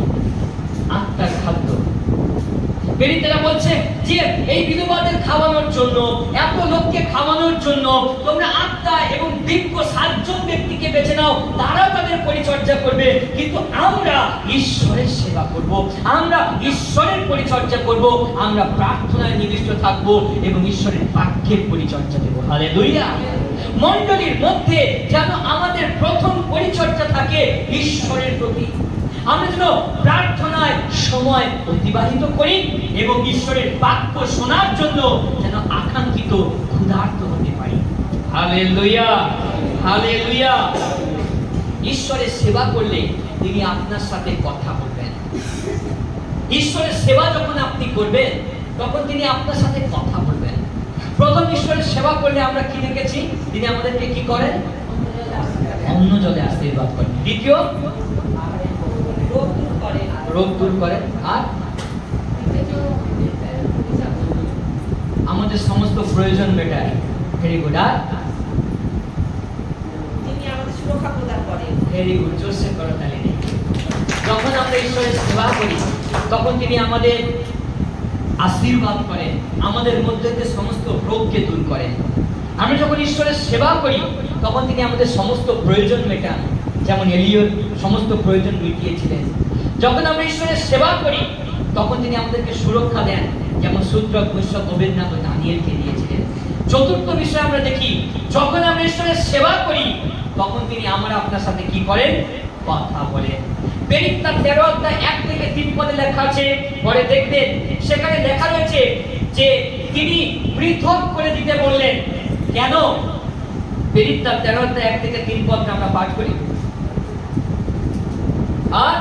আত্মার খাদ্য। বেরিতেরা বলছে যে এই বিধবাদের খাওয়ানোর জন্য, এত লোককে খাওয়ানোর জন্য তোমরা আত্মা এবং বিজ্ঞ 7 জন ব্যক্তিকে বেছে নাও, তারা তাদের পরিচর্যা করবে, কিন্তু আমরা ঈশ্বরের সেবা করব, আমরা ঈশ্বরের পরিচর্যা করব, আমরা প্রার্থনায় নিবিষ্ট থাকব এবং ঈশ্বরের বাক্যের পরিচর্যা দেব। হালেলুয়া। মণ্ডলীর মধ্যে যেন আমাদের প্রথম পরিচর্যা থাকে ঈশ্বরের প্রতি। আমরা যেন প্রার্থনায় সময় অতিবাহিত করি এবং ঈশ্বরের বাক্য শোনার জন্য যেন আকাঙ্ক্ষিত ক্ষুধার্ত হতে পারি। Hallelujah, hallelujah. ঈশ্বরের সেবা করলে তিনি আপনার সাথে কথা বলবেন। ঈশ্বরের সেবা যখন আপনি করবেন তখন তিনি আপনার সাথে কথা বলবেন। প্রথম ঈশ্বরের সেবা করলে আমরা কি দেখেছি? তিনি আমাদেরকে কি করেন? অন্য জলে আশীর্বাদ করেন। দ্বিতীয়, রোগ দূর করেন। আর আমাদের সমস্ত প্রয়োজন মেটায়। Very good. আর তিনি আমাদের সুরক্ষা প্রদান করেন। Very good. জোরসে করো তালি। যখন আমরা ঈশ্বরের সেবা করি তখন তিনি আমাদের আশীর্বাদ করেন, আমাদের মধ্যে থেকে সমস্ত রোগকে দূর করেন। আমরা যখন ঈশ্বরের সেবা করি তখন তিনি আমাদের সমস্ত প্রয়োজন মেটান, যেমন এলিয়র সমস্ত প্রয়োজন মিটিয়েছিলেন। যখন আমরা ঈশ্বরের সেবা করি তখন তিনি আমাদেরকে সুরক্ষা দেন, যেমন শূদ্রক, বৈশ্যক, অবেদনাগ, দানিয়েলকে দিয়েছিলেন। চতুর্থ বিষয় আমরা দেখি, যখন আমরা ঈশ্বরের সেবা করি তখন তিনি আমরা আপনার সাথে কি করেন? কথা বলেন। প্রেরিতরা 13 অধ্যায় 1 থেকে 3 পদে লেখা আছে, পরে দেখবেন সেখানে লেখা রয়েছে যে তিনি পৃথক করে দিতে বললেন। কেন? প্রেরিতরা 13 অধ্যায় 1 থেকে 3 পদটা আমরা পাঠ করি। আর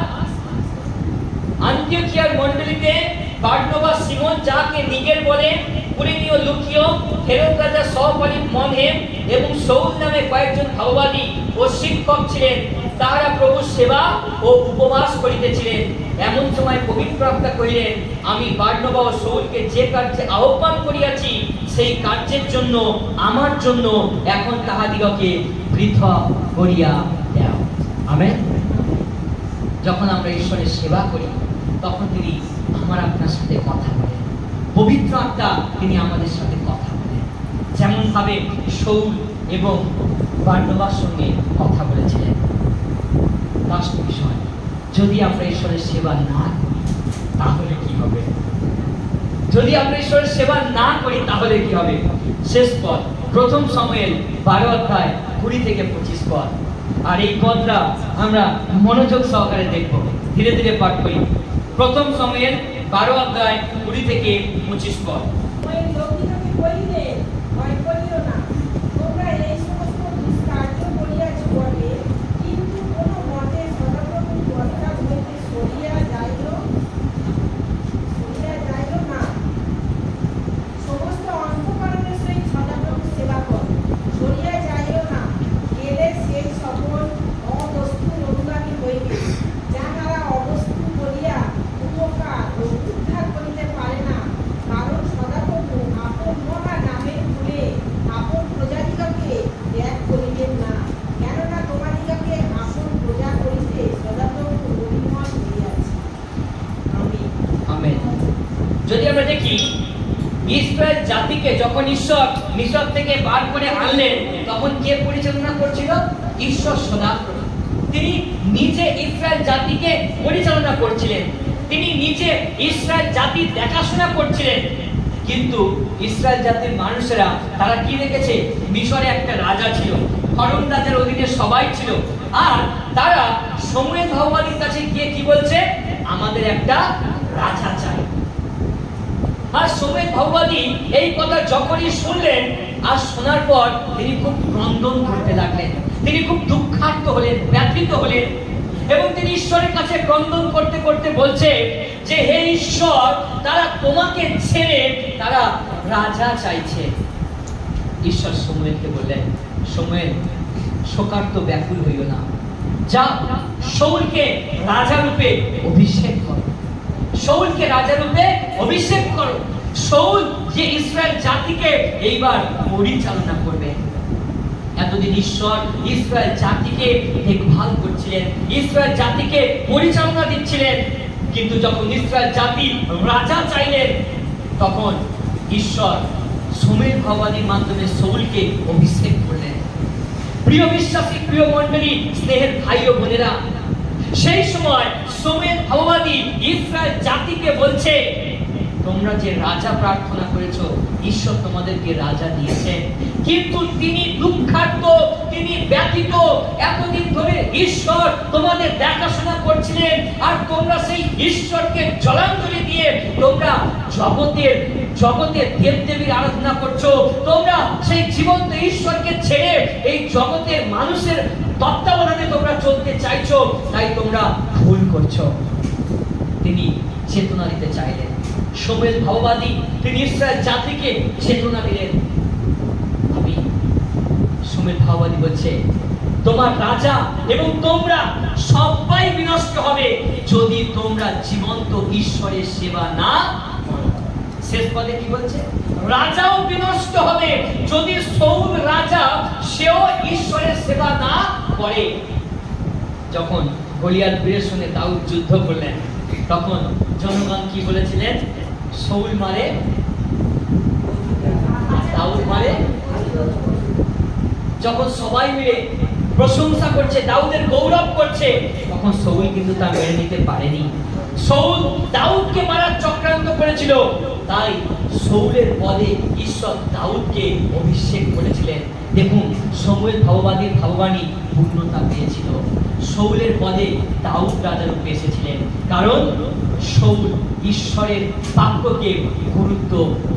আন্তিওকিয়ার মণ্ডলীতে বারনবা, সিমন যাকে নিগের বলে, কুরেনীয় লুকিয়, হেরোদ রাজা সহপারী মনহেম এবং সৌল নামে কয়েকজন ভাববাদী ও শিক্ষক ছিলেন। তাহারা প্রভুর সেবা ও উপবাস করিতেছিলেন। এমন সময় পবিত্র আত্মা কহিলেন, আমি বারনবা ও সৌলকে যে কার্যে আহ্বান করিয়াছি সেই কার্যের জন্য আমার জন্য এখন তাহাদিগকে পৃথক করিয়া দাও। আমেন। যখন আমরা ঈশ্বরের সেবা করি তখন তিনি আমার আপনার সাথে কথা বলেন। পবিত্র আত্মা তিনি আমাদের সাথে কথা বলেন, যেমন ভাবে সৌল এবং বারনবার সঙ্গে কথা বলেছিলেন। লাস্ট বিষয়, যদি আমরা ঈশ্বরের সেবা না করি তাহলে কি হবে? যদি আমরা ঈশ্বরের সেবা না করি তাহলে কি হবে? শেষ পদ, প্রথম সমুয়েল 12 অধ্যায় 20 থেকে 25 পদ। আর এই পদটা আমরা মনোযোগ সহকারে দেখব, ধীরে ধীরে পাঠ করি। প্রথম সমুয়েল 12 অধ্যায় 20 থেকে 25 পদ। ওই লোকদিগকে বলিলে, ভয় করিও না, তোমরা এই সমস্ত দুষ্কার্য করিয়াছ বটে, কিন্তু কোন মতে সদাপ্রভুর পথকাজ হইতে সরিয়া যাইল না। সমস্ত অন্তঃকরণের সহিত সদাপ্রভুর সেবা কর, সরিয়া যাইল না। গেলে সেই সকল অবস্তুর অনুগামী হইবে, যাহারা অবস্তু করিয়া উপকার ও উদ্ধার করিতে পারে না। কারণ সদাপ্রভু আপন মহা নামের ভুলে আপন প্রজাদিগকে ত্যাগ করিবেন না। কেননা তোমাদিগকে আপন প্রজা করিতে সদাপ্রভু অভিমত হইয়াছে। আমেন। আমেন। যদি আমরা দেখি, ইসরায়েল জাতিকে যখন ঈশ্বর মিশর থেকে বার করে আনলেন তখন কে পরিচালনা করছিল? ঈশ্বর সদাপ্রভু। তিনি নিজে ইসরায়েল জাতিকে পরিচালনা করছিলেন, তিনি নিজে ইসরায়েল জাতির দেখাশোনা করছিলেন। কিন্তু ইসরায়েল জাতির মানুষেরা তারা কি দেখেছে? মিশরে একটা রাজা ছিল, ফরৌন রাজার অধীনে সবাই ছিল। আর তারা সমুয়েল ভাববাদীর কাছে গিয়ে কি বলছে? আমাদের একটা রাজা চাই। আর সমুয়েল ভাববাদী এই কথা যখনই শুনলেন, আর শোনার পর তিনি খুব ক্রন্দন করতে লাগলেন, তিনি খুব দুঃখার্ত হলেন, ব্যথিত হলেন এবং তিনি ঈশ্বরের কাছে ক্রন্দন করতে করতে বলছে যে হে ঈশ্বর, তারা তোমাকে ছেড়ে তারা রাজা চাইছে। ঈশ্বর সমুয়েলকে বললেন, সমুয়েল, শোকার্ত ব্যাকুল হইও না, যাও শাউলকে রাজা রূপে অভিষেক করো, শাউলকে রাজা রূপে অভিষেক করো। শাউল যে ইসরায়েল জাতিকে এইবার পরিচালনা করবে। এতদিন ঈশ্বর ইসরায়েল জাতিকে দেখভাল করছিলেন, ইসরায়েল জাতিকে পরিচালনা দিচ্ছিলেন, কিন্তু যখন ইসরায়েল জাতি রাজা চাইলেন তখন ঈশ্বর সমুয়েল ভাববাদীর মাধ্যমে শাউলকে অভিষেক করলেন। প্রিয় বিশ্বাসী, প্রিয় মণ্ডলী, স্নেহের ভাই ও বোনেরা, সেই সময় সমুয়েল ভাববাদী ইসরায়েল জাতিকে বলছে, তোমরা যে রাজা প্রার্থনা করেছো, ঈশ্বর তোমাদেরকে রাজা দিয়েছেন। কিন্তু তিনি দুঃখার্ত, তিনি ব্যথিত। এতদিন ধরে ঈশ্বর তোমাদের দেখাশোনা করছিলেন, আর তোমরা সেই ঈশ্বরকে জলাঞ্জলি দিয়ে তোমরা জগতের দেবদেবীর আরাধনা করছো। তোমরা সেই জীবন্ত ঈশ্বরকে ছেড়ে এই জগতের মানুষের তত্ত্বাবধানে তোমরা চলতে চাইছো, তাই তোমরা ভুল করছো। তিনি চেতনা দিতে চাইলেন। শমূয়েল ভাববাদী, তিনি ইসরায়েল জাতিকে চেতনা দিলেন। আমি শমূয়েল ভাববাদী বলছে, তোমার রাজা এবং তোমরা সবাই বিনষ্ট হবে যদি তোমরা জীবন্ত ঈশ্বরের সেবা না করো। শেষ পদে কি বলছে? রাজাও বিনষ্ট হবে যদি সৌল রাজা সেও ঈশ্বরের সেবা না করে। যখন গলিয়াত বীরের সঙ্গে দাউদ যুদ্ধ করলেন, তখন জনগণ কি বলেছিলেন? সৌল মারে, দাউদ মারে। যখন সবাই মিলে প্রশংসা করছে, দাউদের গৌরব করছে, তখন সৌল কিন্তু তা মেনে নিতে পারেনি। সৌল দাউদকে মারার চক্রান্ত করেছিল, তাই সৌলের পদে ঈশ্বর দাউদকে অভিষেক করেছিলেন। দেখুন, শমূয়েল ভাববাদীর ভাববাণী পূর্ণতা পেয়েছিল। সৌলের পদে দাউদ রাজা রূপে এসেছিলেন, কারণ সৌল ঈশ্বরের বাক্যকে গুরুত্ব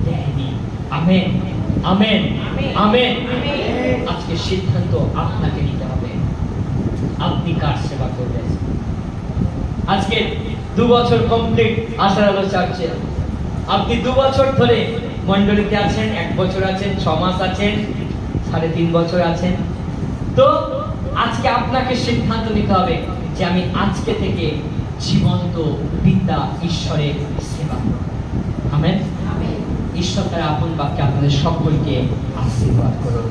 দেয়নি। Amen, amen, amen. আজকে সিদ্ধান্ত আপনাকে নিতে হবে, আপনি কার সেবা করবেন। আজকে 2 বছর কমপ্লিট আশার আলো চার্চে। আপনি 2 বছর ধরে মণ্ডলীতে আছেন, 1 বছর আছেন, 6 মাস আছেন, 3.5 বছর আছেন। তো আজকে আপনাকে সিদ্ধান্ত নিতে হবে যে আমি আজকে থেকে জীবন্ত পিতা ঈশ্বরের সেবা করব। আমেন। ঈশ্বর তার আপন বাক্যে আপনাদের সকলকে আশীর্বাদ করুন।